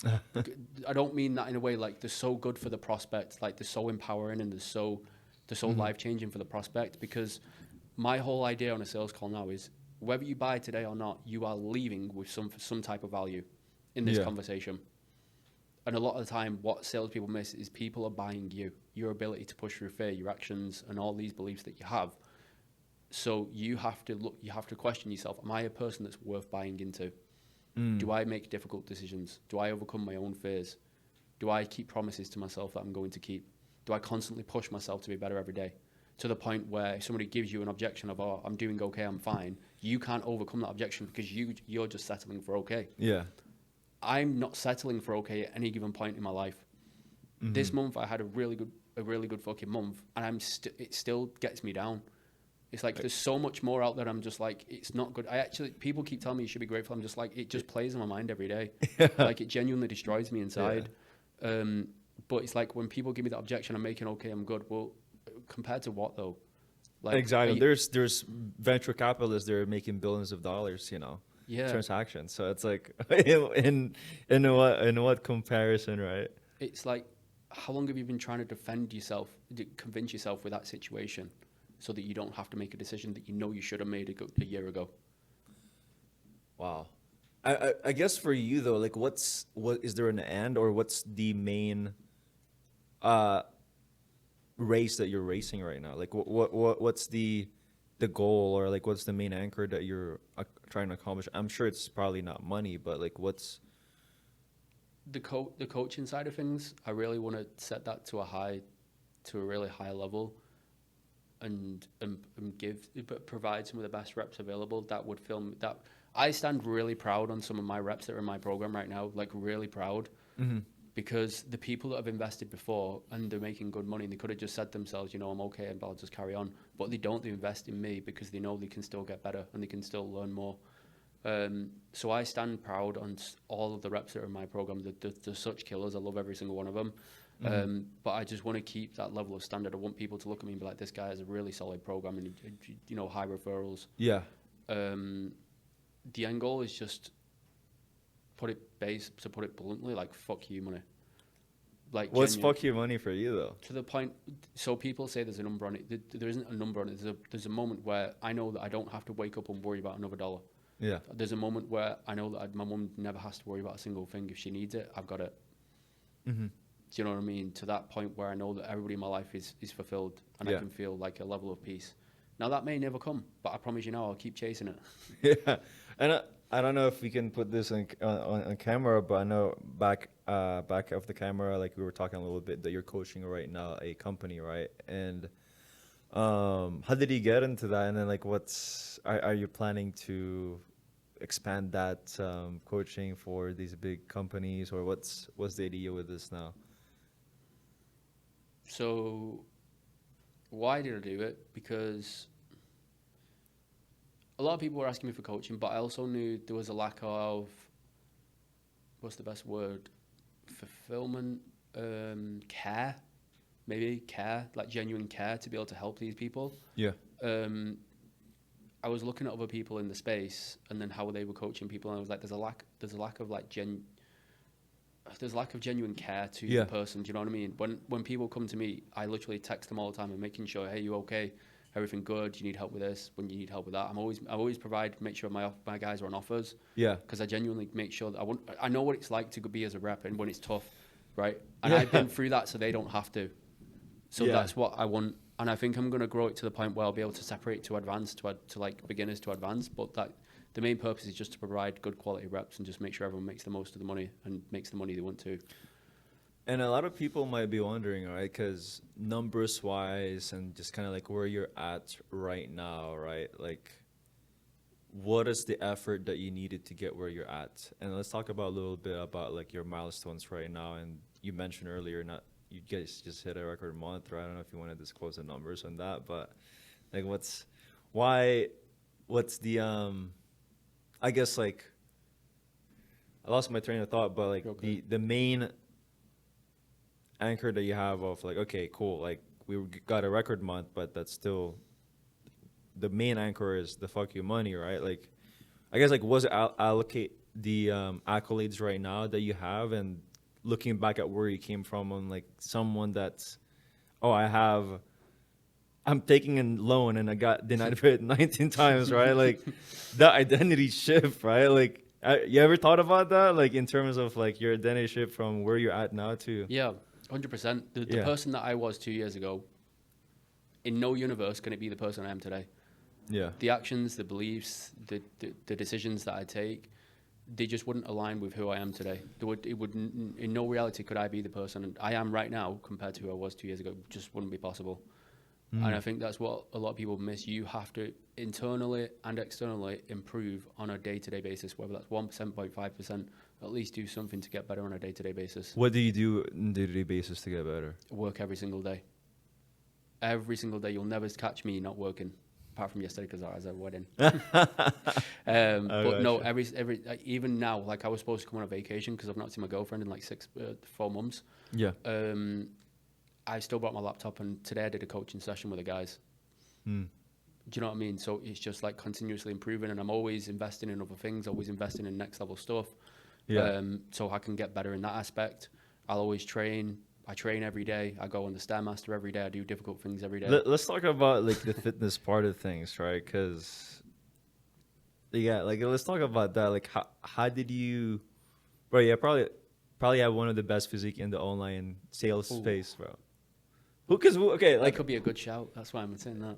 I don't mean that in a way like they're so good for the prospect. Like they're so empowering and they're so Mm-hmm. life changing for the prospect, because my whole idea on a sales call now is whether you buy today or not, you are leaving with some type of value in this Yeah. conversation. And a lot of the time, what salespeople miss is people are buying you, your ability to push through fear, your actions, and all these beliefs that you have. So you have to question yourself: am I a person that's worth buying into? Mm. Do I make difficult decisions? Do I overcome my own fears? Do I keep promises to myself that I'm going to keep? Do I constantly push myself to be better every day? To the point where if somebody gives you an objection of, oh, I'm doing okay, I'm fine, you can't overcome that objection because you're just settling for okay. Yeah. I'm not settling for okay at any given point in my life. Mm-hmm. This month I had a really good fucking month, and it still gets me down. It's like there's so much more out there. I'm just like, it's not good. People keep telling me you should be grateful. I'm just like, it just plays in my mind every day. Like it genuinely destroys me inside. Yeah. But it's like when people give me that objection, I'm making okay, I'm good. Well, compared to what though? Like Exactly. There's venture capitalists that are making billions of dollars, yeah, transactions. So it's like, in what comparison, right? it's like how long have you been trying to defend yourself, convince yourself with that situation, so that you don't have to make a decision that you know you should have made a year ago? Wow. I guess for you though, like what is there an end, or what's the main uh race that you're racing right now? Like what's the goal, or like what's the main anchor that you're trying to accomplish? I'm sure it's probably not money, but like what's The coaching side of things, I really want to set that to a really high level, and provide some of the best reps available. That would film that. I stand really proud on some of my reps that are in my program right now, like really proud, Mhm. because the people that have invested before and they're making good money, they could have just said to themselves, you know, I'm okay and I'll just carry on. But they don't. They invest in me because they know they can still get better and they can still learn more. So I stand proud on all of the reps that are in my program. They're such killers. I love every single one of them. But I just want to keep that level of standard. I want people to look at me and be like, this guy has a really solid program and, you know, high referrals. Yeah. The end goal is just put it bluntly, like, fuck you money. Like, What's fuck your money for you though? to the point. So people say there's a number on it. There isn't a number on it. There's a moment where I know that I don't have to wake up and worry about another dollar. Yeah. There's a moment where I know that my mum never has to worry about a single thing. If she needs it, I've got it. Mm-hmm. Do you know what I mean? To that point where I know that everybody in my life is fulfilled, and Yeah. I can feel like a level of peace. Now that may never come, but I promise you now I'll keep chasing it. Yeah, and I don't know if we can put this on camera, but I know back of the camera, like we were talking a little bit, that you're coaching right now a company, right? And how did you get into that? And then like, are you planning to expand that coaching for these big companies, or what's the idea with this now? So why did I do it? Because a lot of people were asking me for coaching, but I also knew there was a lack of, what's the best word? Fulfillment, care, maybe care, like genuine care to be able to help these people. Yeah. I was looking at other people in the space and then how they were coaching people, and I was like, there's a lack of like there's a lack of genuine care to Yeah. the person. Do you know what I mean? When people come to me, I literally text them all the time and making sure, hey, you okay? Everything good? You need help with this? When you need help with that, I always make sure my guys are on offers. Yeah. Because I genuinely make sure that I know what it's like to be as a rep and when it's tough, right? And Yeah. I've been through that, so they don't have to. So Yeah. that's what I want, and I think I'm going to grow it to the point where I'll be able to separate to advanced to like beginners to advanced. But that the main purpose is just to provide good quality reps and just make sure everyone makes the most of the money and makes the money they want to. And a lot of people might be wondering, right? Because numbers wise, and just kind of like where you're at right now, right? Like, what is the effort that you needed to get where you're at? And let's talk about a little bit about like your milestones right now. And you mentioned earlier, not you guys just hit a record month, right? I don't know if you want to disclose the numbers on that, but like, what's the I guess like I lost my train of thought, but like Okay. the main anchor that you have of like, okay, cool, like we got a record month, but that's still the main anchor is the fuck you money, right? Like, I guess like was it allocate the accolades right now that you have, and looking back at where you came from, on like someone that's, oh, I'm taking a loan and I got denied for it 19 times, right? Like that identity shift, right? Like, you ever thought about that? Like in terms of like your identity shift from where you're at now to, Yeah, 100%. The yeah, person that I was 2 years ago, in no universe can it be the person I am today. yeah, The actions, the beliefs, the decisions that I take, they just wouldn't align with who I am today. In no reality could I be the person I am right now compared to who I was 2 years ago. It just wouldn't be possible. And I think that's what a lot of people miss. You have to internally and externally improve on a day-to-day basis, whether that's 1%, 0.5%, at least do something to get better on a day-to-day basis. What do you do on a day-to-day basis to get better? Work every single day. Every single day. You'll never catch me not working, apart from yesterday because I was at a wedding. But no, gotcha. every even now, like I was supposed to come on a vacation because I've not seen my girlfriend in like 4 months. Yeah. I still brought my laptop, and today I did a coaching session with the guys. Hmm. Do you know what I mean? So it's just like continuously improving, and I'm always investing in other things, always investing in next level stuff. Yeah. So I can get better in that aspect. I'll always train. I train every day. I go on the Stairmaster every day. I do difficult things every day. Let's talk about like the fitness part of things, right? Because yeah, like let's talk about that. Like how did you, bro? Yeah, probably have one of the best physique in the online sales Ooh. space, bro. Okay, That like could be a good shout. That's why I'm saying that.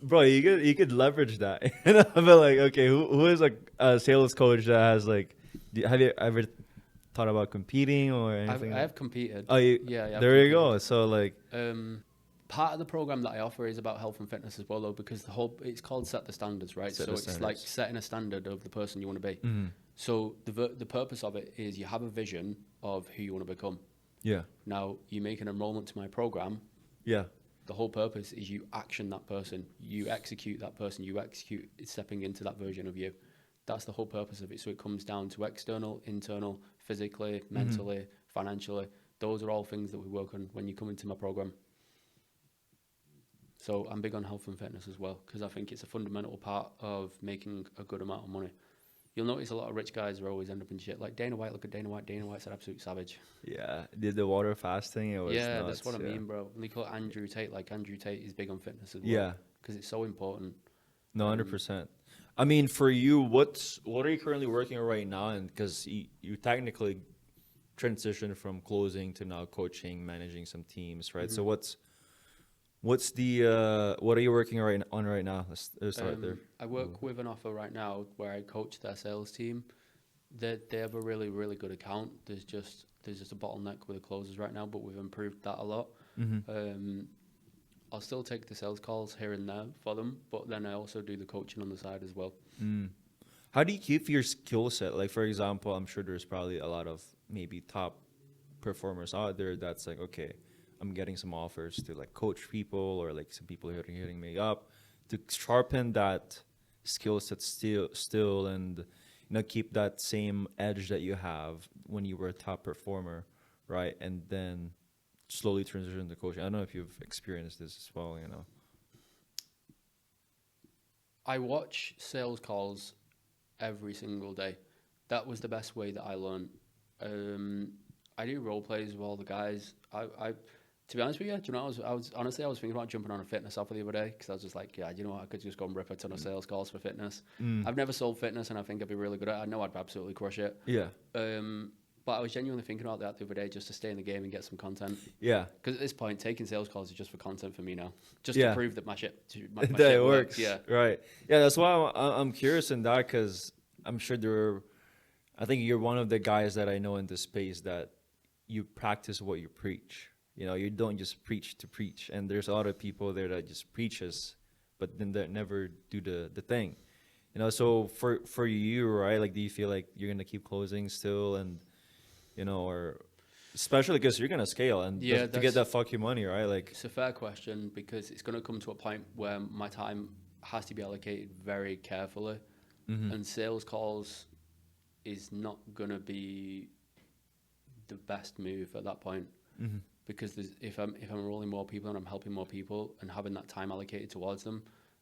bro, you could leverage that. You know, but like, okay, who is a sales coach that has like, have you ever thought about competing or anything? I have competed. Oh, Yeah, I've there you competed. go. So like, Part of the program that I offer is about health and fitness as well, though, because it's called Set the Standards, right? Set So the it's like standards. setting a standard of the person you want to be. mm-hmm. So the purpose of it is you have a vision of who you want to become. Yeah, Now you make an enrollment to my program. yeah, The whole purpose is you action that person, you execute that person, you execute stepping into that version of you. That's the whole purpose of it. So it comes down to external, internal, physically, mentally, financially. Those are all things that we work on when you come into my program. So I'm big on health and fitness as well, because I think it's a fundamental part of making a good amount of money. You'll notice a lot of rich guys are always end up in shit. Like Dana White, look at Dana White. Dana White's an absolute savage. yeah. Did the water fasting? It was Yeah, nuts. that's what I yeah. mean, bro. And they call it Andrew Tate. Like Andrew Tate is big on fitness as well. Yeah, Because it's so important. no, 100%. I mean, for you, what are you currently working on right now? And because you technically transitioned from closing to now coaching, managing some teams, right? So what's the what are you working on right now? Let's start there. I work with an offer right now where I coach their sales team. They have a really, really good account. There's just a bottleneck with the closers right now, but we've improved that a lot. I'll still take the sales calls here and there for them, but then I also do the coaching on the side as well. How do you keep your skill set? Like, for example, I'm sure there's probably a lot of maybe top performers out there that's like, okay, I'm getting some offers to like coach people or like some people hitting me up to sharpen that skill set still and keep that same edge that you have when you were a top performer, right? And then slowly transition to coaching. I don't know if you've experienced this as well, I watch sales calls every single day. That was the best way that I learned. I do role plays with all the guys. To be honest with you, do you know, I was honestly thinking about jumping on a fitness offer the other day because I was just like, yeah, you know what, I could just go and rip a ton of sales calls for fitness. I've never sold fitness and I think I'd be really good at it. I know I'd absolutely crush it. Yeah. But I was genuinely thinking about that the other day just to stay in the game and get some content. Yeah. Because at this point, taking sales calls is just for content for me now. Just Yeah. to prove that my shit That shit it works. Yeah. Right. Yeah, that's why I'm curious in that because I'm sure I think you're one of the guys that I know in this space that you practice what you preach. You don't just preach to preach. And there's a lot of people there that just preaches, but then they never do the thing. So for you, right? Like, do you feel like you're going to keep closing still and, or especially because you're going to scale and Yeah, to get that fuck you money, right? Like, it's a fair question because it's going to come to a point where my time has to be allocated very carefully. And sales calls is not going to be the best move at that point. Because if I'm enrolling more people and I'm helping more people and having that time allocated towards them,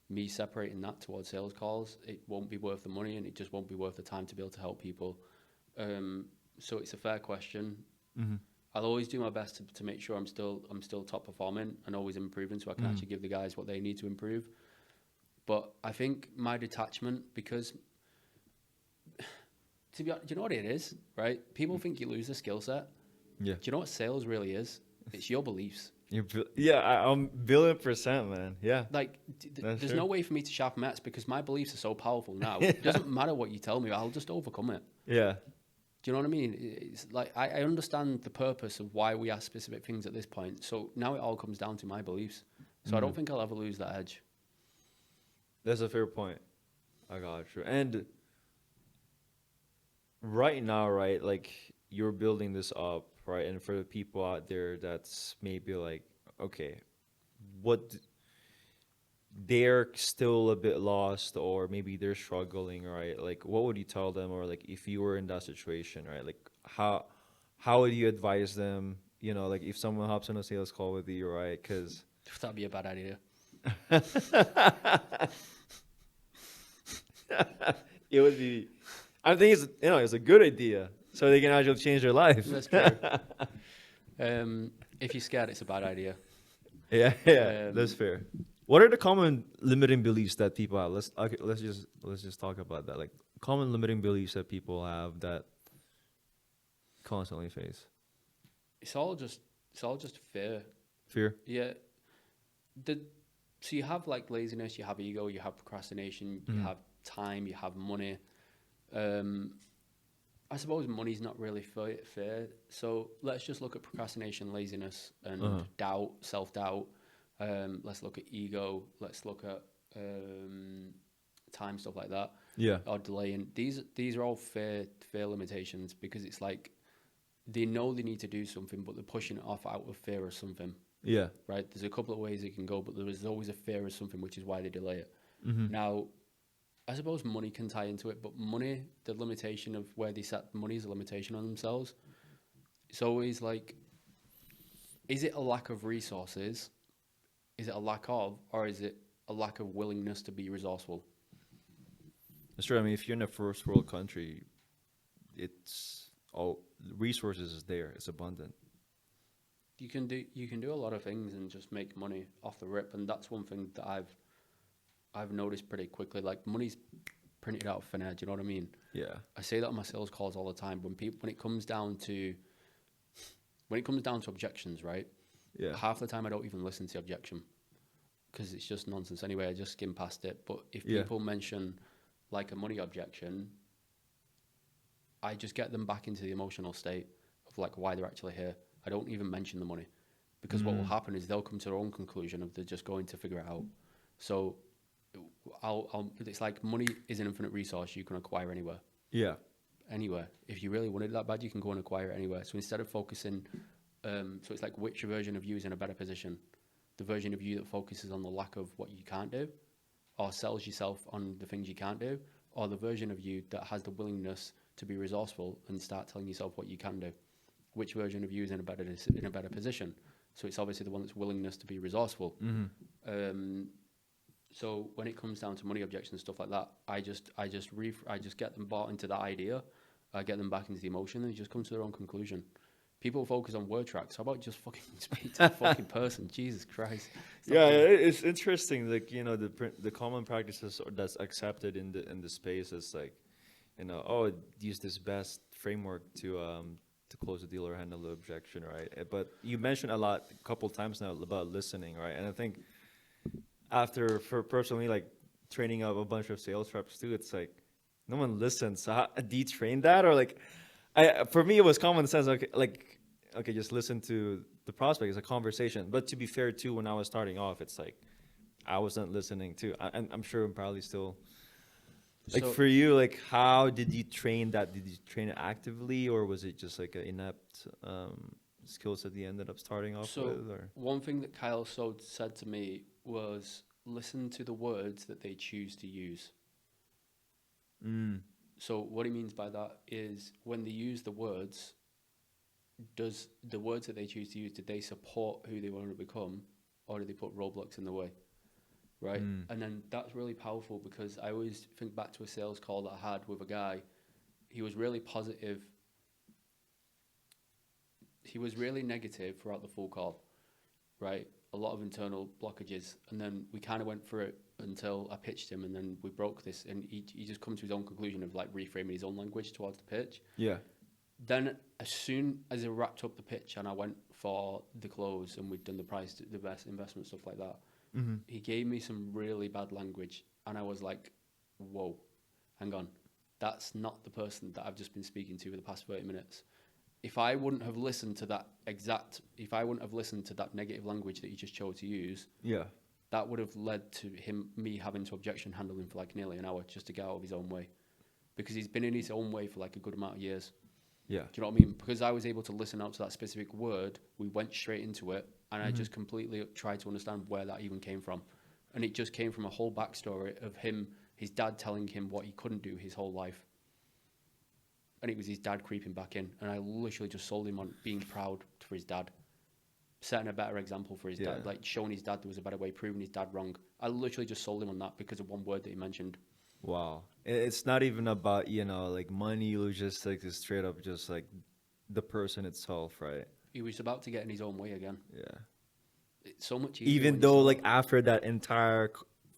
me separating that towards sales calls, it won't be worth the money and it just won't be worth the time to be able to help people. So it's a fair question. I'll always do my best to make sure I'm still top performing and always improving so I can actually give the guys what they need to improve. But I think my detachment, because to be honest, do you know what it is, right? People think you lose a skill set. yeah. Do you know what sales really is? It's your beliefs. I'm $1,000,000,000, man. Yeah. Like, there's true. no way for me to sharpen my axe because my beliefs are so powerful now. It doesn't matter what you tell me, I'll just overcome it. Yeah. Do you know what I mean? It's like, I understand the purpose of why we ask specific things at this point. So now it all comes down to my beliefs. So I don't think I'll ever lose that edge. That's a fair point. I got you. And right now, right, like you're building this up, right? And for the people out there that's maybe like, okay, what they're still a bit lost or maybe they're struggling, right? Like what would you tell them? Or like if you were in that situation, right? Like how would you advise them? Like if someone hops on a sales call with you, right? Because That'd be a bad idea. it would be, I think it's a good idea so they can actually change their life. That's true. If you're scared, it's a bad idea. Yeah, yeah, that's Um, fair. What are the common limiting beliefs that people have? Let's just talk about that. Like common limiting beliefs that people have that constantly face. it's all just fear. Fear. Yeah. The so you have like laziness, you have ego, you have procrastination, you Mm. have time, you have money. Um, I suppose money's not really fair. So let's just look at procrastination, laziness, and Uh-huh. doubt, self doubt. Let's look at ego. Let's look at time, stuff like that, Yeah. or delaying. These are all fair limitations because it's like they know they need to do something, but they're pushing it off out of fear of something. Yeah. Right? There's a couple of ways it can go, but there is always a fear of something, which is why they delay it. Mm-hmm. Now, I suppose money can tie into it, but money, the limitation of where they set money is a limitation on themselves. It's always like, is it a lack of resources? Is it a lack of, or is it a lack of willingness to be resourceful? That's true. I mean, if you're in a first world country, it's all resources is there. It's abundant. You can do a lot of things and just make money off the rip, and that's one thing that I've noticed pretty quickly. Like money's printed out of thin air. Do you know what I mean? Yeah. I say that on my sales calls all the time. When it comes down to objections, right? Yeah. Half the time I don't even listen to the objection because it's just nonsense anyway. I just skim past it. But if Yeah. people mention like a money objection, I just get them back into the emotional state of like why they're actually here. I don't even mention the money because what will Mm. happen is they'll come to their own conclusion of they're just going to figure it out. So it's like money is an infinite resource you can acquire anywhere. Yeah. Anywhere. If you really wanted it that bad, you can go and acquire it anywhere. So instead of focusing, so it's like which version of you is in a better position? The version of you that focuses on the lack of what you can't do, or sells yourself on the things you can't do, or the version of you that has the willingness to be resourceful and start telling yourself what you can do. Which version of you is in a better position? So it's obviously the one that's willingness to be resourceful. Mm-hmm. So when it comes down to money objections and stuff like that, I just get them bought into that idea. I get them back into the emotion, and they just come to their own conclusion. People focus on word tracks. How about just fucking speak to the fucking person? Jesus Christ! Stop Yeah, being- it's interesting. Like the common practices that's accepted in the space is like, oh, use this best framework to close the deal or handle the objection, right? But you mentioned a couple times now about listening, right? And I think after for personally like training up a bunch of sales reps too, it's like no one listens. So do you train that or like? For me, it was common sense. Okay, just listen to the prospect. It's a conversation. But to be fair, too, when I was starting off, it's like I wasn't listening too. And I'm sure I'm probably still like So for you. Like, how did you train that? Did you train it actively, or was it just like an inept skills that you ended up starting off so with? Or one thing that Kyle Sode said to me was listen to the words that they choose to use. mm, So what he means by that is when they use the words, does the words that they choose to use, did they support who they want to become, or do they put roadblocks in the way? Right? mm, And then that's really powerful because I always think back to a sales call that I had with a guy. He was really positive. He was really negative throughout the full call, right? A lot of internal blockages. And then we kind of went through it until I pitched him, and then we broke this, and he just come to his own conclusion of like reframing his own language towards the pitch. yeah, Then as soon as I wrapped up the pitch and I went for the close and we'd done the price, the best investment, stuff like that, mm-hmm. he gave me some really bad language, and I was like, whoa, hang on, that's not the person that I've just been speaking to for the past 30 minutes. If I wouldn't have listened to that negative language that he just chose to use, Yeah, that would have led to me having to objection handle him for like nearly an hour just to get out of his own way, because he's been in his own way for like a good amount of years. yeah, Do you know what I mean? Because I was able to listen out to that specific word, we went straight into it, and I just completely tried to understand where that even came from. And it just came from a whole backstory of his dad telling him what he couldn't do his whole life. And it was his dad creeping back in. And I literally just sold him on being proud for his dad, setting a better example for his dad, like showing his dad there was a better way, proving his dad wrong. I literally just sold him on that because of one word that he mentioned. Wow. It's not even about, like money. It was just like this straight up, just like the person itself, right? he was about to get in his own way again. Yeah. It's so much easier Even when you though, start. like, after that entire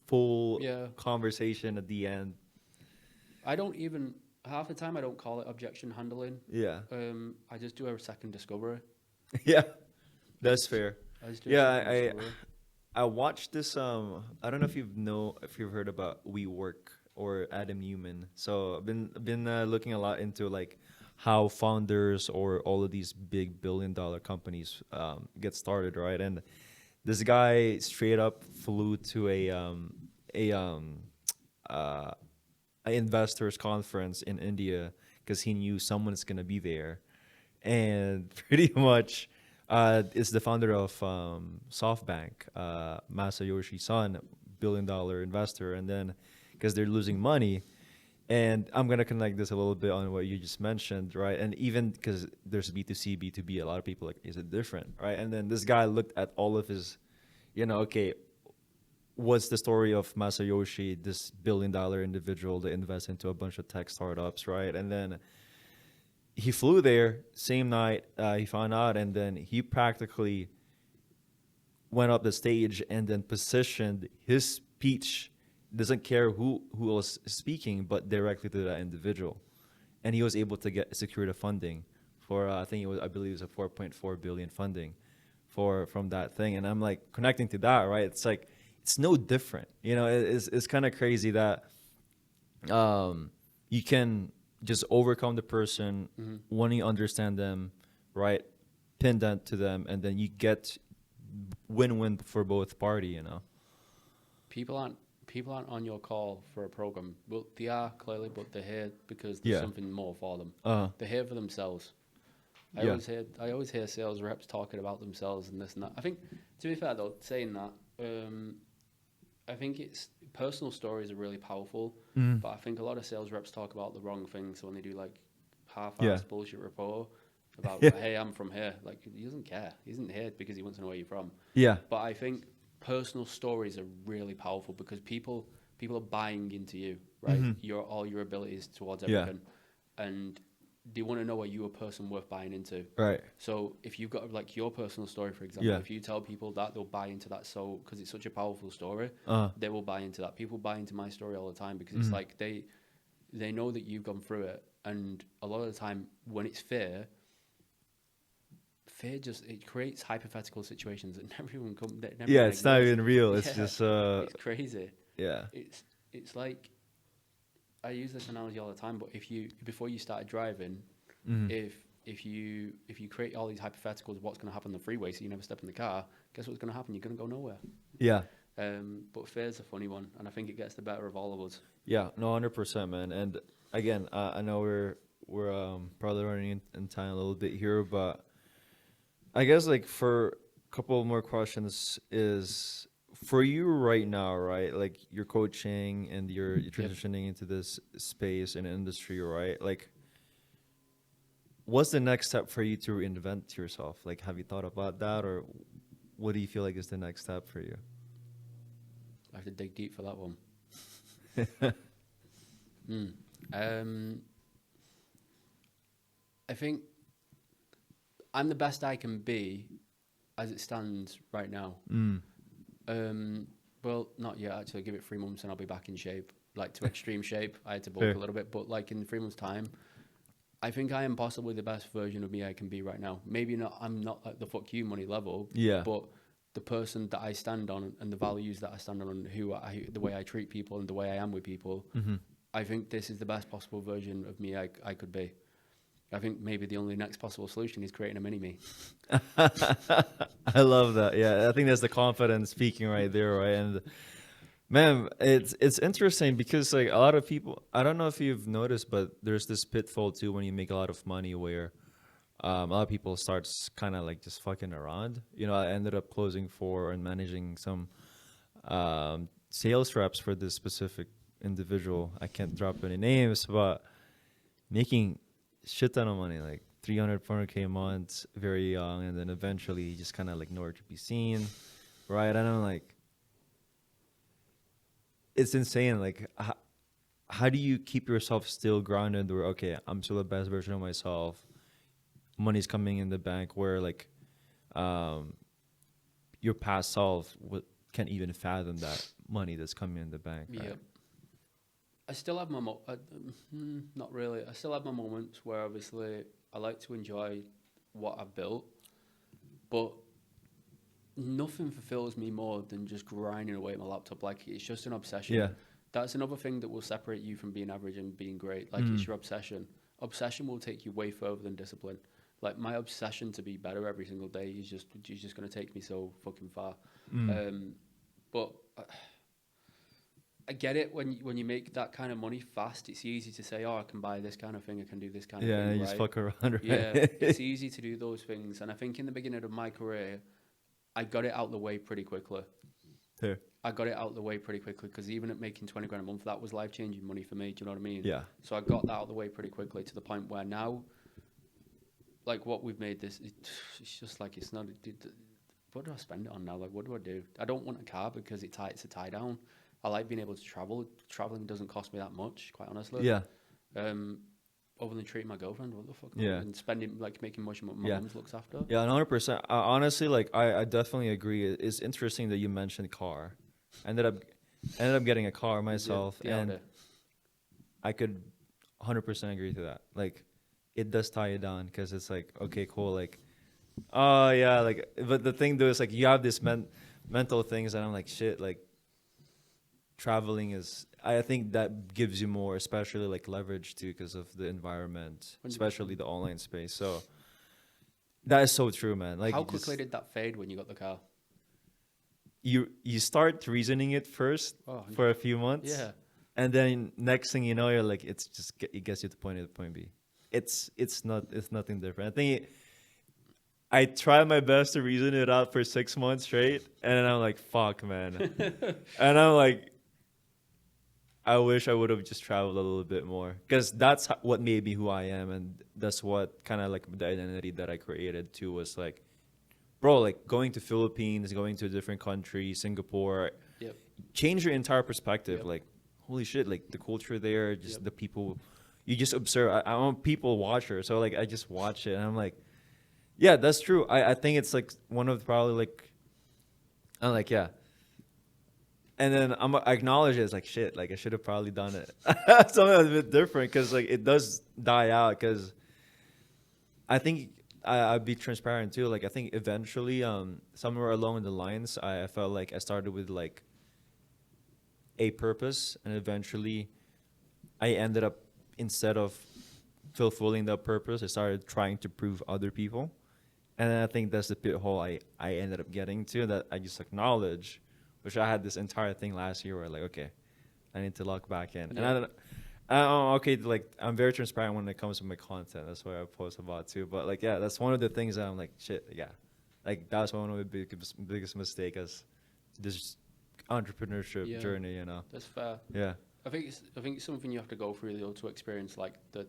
full Yeah, conversation at the end. I don't even half the time I don't call it objection handling. Yeah. I just do a second discovery. Yeah. That's fair. I just do a Yeah, second discovery. I watched this. I don't know if you've heard about WeWork or Adam Newman. So I've been looking a lot into like how founders or all of these big billion-dollar companies get started, right? And this guy straight up flew to a uh, a investors conference in India because he knew someone's gonna be there, and pretty much is the founder of SoftBank, Masayoshi Son, billion-dollar investor, and then because they're losing money. And I'm gonna connect this a little bit on what you just mentioned, right? And even because there's B2C, B2B, a lot of people like, is it different, right? And then this guy looked at all of his, okay, what's the story of Masayoshi, this billion-dollar individual that invests into a bunch of tech startups, right? And then he flew there same night. He found out, and then he practically went up the stage and then positioned his speech. Doesn't care who was speaking, but directly to that individual, and he was able to secure the funding for I believe it was a 4.4 billion funding for from that thing. And I'm like connecting to that, right? It's like it's no different, it's kind of crazy that you can just overcome the person, wanting to understand them, right? Pin that to them, and then you get win-win for both party. People aren't on your call for a program. Well, they are clearly, but they're here because there's Yeah. something more for them. Uh, They're here for themselves. yeah. I always hear sales reps talking about themselves and this and that. I think, to be fair though, saying that, I think it's personal stories are really powerful, Mhm. but I think a lot of sales reps talk about the wrong things. So when they do like half-assed Yeah. bullshit report about, Yeah. hey, I'm from here, like he doesn't care. He isn't here because he wants to know where you're from. Yeah. But I think personal stories are really powerful because people are buying into you, right? Mhm. All your abilities towards Yeah. everything, and they want to know are you a person worth buying into. Right. So if you've got like your personal story, for example, Yeah. if you tell people that, they'll buy into that. So because it's such a powerful story, Uh. they will buy into that. People buy into my story all the time because it's Mhm. like they know that you've gone through it, and a lot of the time when it's fear just it creates hypothetical situations that never even come. That never Yeah, even it's not exist. even real. It's Yeah, just it's crazy. yeah. It's like I use this analogy all the time. But if you before you started driving, Mhm. if you create all these hypotheticals of what's going to happen on the freeway, so you never step in the car, guess what's going to happen? You're going to go nowhere. Yeah. But fear's a funny one, and I think it gets the better of all of us. Yeah. No, 100%, man. And again, I know we're probably running in time a little bit here, but I guess like for a couple more questions is for you right now, right? Like you're coaching and you're Yep. transitioning into this space and industry, right? Like what's the next step for you to reinvent yourself? Like have you thought about that, or what do you feel like is the next step for you? I have to dig deep for that one. I think I'm the best I can be as it stands right now. Mm. Well, not yet. Actually, give it 3 months and I'll be back in shape, like to extreme shape. I had to bulk Fair. a little bit, but like in 3 months' time, I think I am possibly the best version of me I can be right now. Maybe not. I'm not at the fuck you money level. Yeah. But the person that I stand on and the values that I stand on and the way I treat people and the way I am with people, Mm-hmm. I think this is the best possible version of me I could be. I think maybe the only next possible solution is creating a mini me. I love that. Yeah, I think that's the confidence speaking right there, right? And man, it's interesting because like a lot of people, I don't know if you've noticed, but there's this pitfall too when you make a lot of money where a lot of people starts kind of like just fucking around. I ended up closing for and managing some sales reps for this specific individual. I can't drop any names, but making shit ton of money, like 300, 400K a month, very young, and then eventually just kind of like nowhere to be seen, right? And I'm like, it's insane. Like, how do you keep yourself still grounded where, okay, I'm still the best version of myself. money's coming in the bank, where like um your past self can't even fathom that money that's coming in the bank, Yeah. right? I still have my not really. I still have my moments where obviously I like to enjoy what I've built, but nothing fulfills me more than just grinding away at my laptop. Like it's just an obsession. Yeah. That's another thing that will separate you from being average and being great. Like it's Mm. your obsession. Obsession will take you way further than discipline. Like my obsession to be better every single day is just going to take me so fucking far. Mm. But I get it when you make that kind of money fast. It's easy to say, "Oh, I can buy this kind of thing. I can do this kind of Yeah, thing." you just Right? fuck around, right? Yeah, it's easy to do those things. And I think in the beginning of my career, I got it out the way pretty quickly. Fair. I got it out the way pretty quickly because even at making 20 grand a month, that was life changing money for me. Do you know what I mean? Yeah. So I got that out the way pretty quickly to the point where now, like what we've made this, it's just like it's not. What do I spend it on now? Like, what do I do? I don't want a car because it's a tie down. I like being able to travel. Traveling doesn't cost me that much, quite honestly. Yeah. Other than treating my girlfriend, what the fuck? Yeah. And spending, like, making much my Yeah. mum's looks after. Yeah, 100%. Honestly, like I definitely agree. It's interesting that you mentioned car. Ended up getting a car myself, Yeah, and I could 100% agree to that. Like, it does tie you down because it's like, okay, cool. Like, oh yeah, like, but the thing though is like you have this mental things, and I'm like, shit. Like, traveling is. I think that gives you more, especially like leverage too, because of the environment, 100%. especially the online space. So that is so true, man. Like, how you just- quickly did that fade when you got the car? you start reasoning it first Oh, for a few months, yeah. and then next thing you know, you're like, it's just it gets you to point A to point B. It's nothing different. I think I try my best to reason it out for 6 months straight, and then I'm like, fuck, man, and I'm like, I wish I would have just traveled a little bit more, because that's what made me who I am, and that's what kind of like the identity that I created too was like, bro, like going to Philippines, going to a different country, Singapore, Yep. change your entire perspective. Yep. Like, holy shit, like the culture there, just Yep. the people, you just observe. I'm a people watcher, so like I just watch it, and I'm like, yeah, that's true. I think it's like one of probably like, I'm like, yeah. And then I acknowledge it as like, shit, like I should have probably done it. Something a bit different, because like it does die out, because I think I'd be transparent too. Like I think eventually, somewhere along the lines, I felt like I started with like a purpose, and eventually, I ended up, instead of fulfilling that purpose, I started trying to prove other people, and I think that's the pitfall I ended up getting to, that I just acknowledge, which I had this entire thing last year where like, okay, I need to lock back in, and Yeah. I don't. Okay, like I'm very transparent when it comes to my content. That's what I post about too. But like, yeah, that's one of the things that I'm like, shit, yeah, like that's one of the biggest mistake as this entrepreneurship Yeah. journey. You know? That's fair. Yeah. I think it's something you have to go through though to experience like the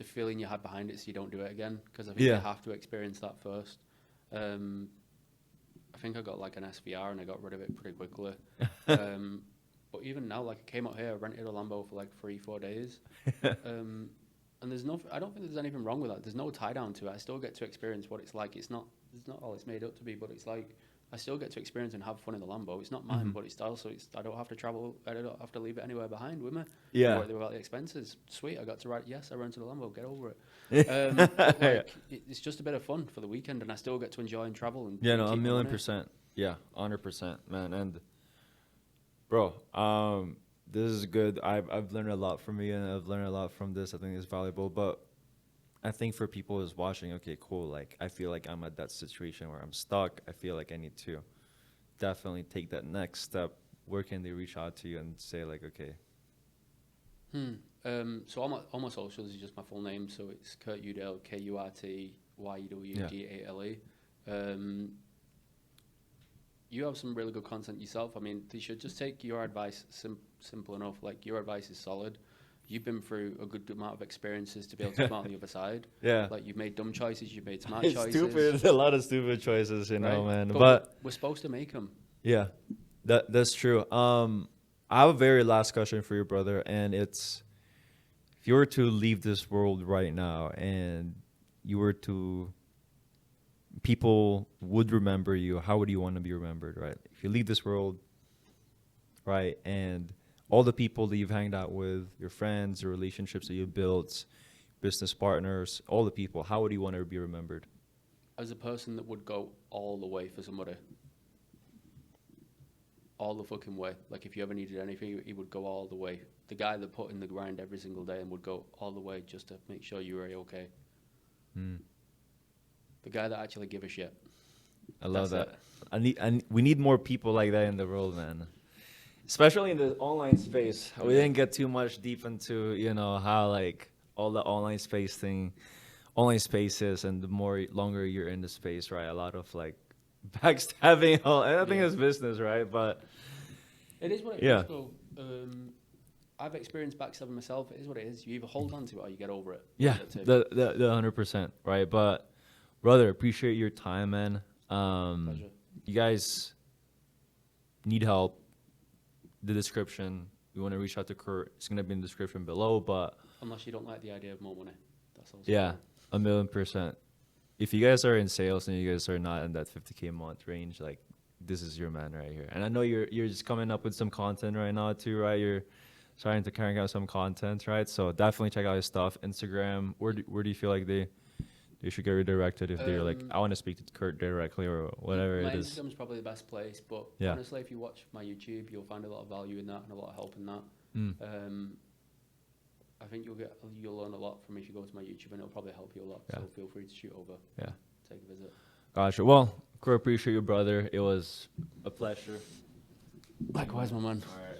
feeling you had behind it, so you don't do it again. Because I think you Yeah. have to experience that first. I think I got like an SVR and I got rid of it pretty quickly. But even now, like I came out here, I rented a Lambo for like 3-4 days. And there's no, I don't think there's anything wrong with that. There's no tie down to it. I still get to experience what it's like. It's not all it's made up to be, but it's like I still get to experience and have fun in the Lambo. It's not mine, Mhm. but it's style, so I don't have to travel. I don't have to leave it anywhere behind with me. Yeah. Worry about the expenses. Sweet, I got to ride. Yes, I rented a Lambo. Get over it. But like, it's just a bit of fun for the weekend, and I still get to enjoy and travel. And Yeah, no, keep my money. 1,000,000%. Yeah, 100%, man. And bro, this is good. I've learned a lot from you, and I've learned a lot from this. I think it's valuable. But I think for people who's watching, okay, cool. Like I feel like I'm at that situation where I'm stuck. I feel like I need to definitely take that next step. Where can they reach out to you and say like, okay, So all my socials is just my full name. So it's Kurt Udale, KurtYudale. You have some really good content yourself. I mean, they should just take your advice simple enough. Like your advice is solid. You've been through a good amount of experiences to be able to come out on the other side. yeah, Like you've made dumb choices, you've made smart it's choices. stupid. A lot of stupid choices, you know, right? man. But But we're supposed to make them. yeah, that's true. I have a very last question for you, brother, and it's if you were to leave this world right now and you were to, people would remember you, how would you want to be remembered, right? If you leave this world, right, and all the people that you've hanged out with, your friends, your relationships that you built, business partners, all the people, how would you want to be remembered? As a person that would go all the way for somebody. All the fucking way. Like, if you ever needed anything, he would go all the way. The guy that put in the grind every single day and would go all the way just to make sure you were okay. Mm. The guy that actually give a shit. I love That's that. We need more people like that in the world, man. Especially in the online space. We didn't get too much deep into, you know, how like all the online spaces, and the more longer you're in the space, right? A lot of like backstabbing. I think it's business, right? But it is what it is, bro. I've experienced backstabbing myself. It is what it is. You either hold on to it or you get over it. yeah, the 100%, right? But brother, appreciate your time, man. Pleasure. You guys need help. The description. We want to reach out to Kurt. It's gonna be in the description below. But unless you don't like the idea of more money, that's also yeah, 1,000,000%. If you guys are in sales and you guys are not in that 50K a month range, like this is your man right here. And I know you're just coming up with some content right now too, right? You're starting to carry out some content, right? So definitely check out his stuff. Instagram. Where do you feel like they should get redirected if they're like, I want to speak to Kurt directly or whatever my it is? Instagram's probably the best place, but Yeah. honestly, if you watch my YouTube, you'll find a lot of value in that and a lot of help in that. I think you'll learn a lot from if you go to my YouTube, and it'll probably help you a lot. Yeah. So feel free to shoot over. Yeah. Take a visit. Gotcha. Well, Kurt, appreciate you, brother. It was a pleasure. Likewise, my man. All right.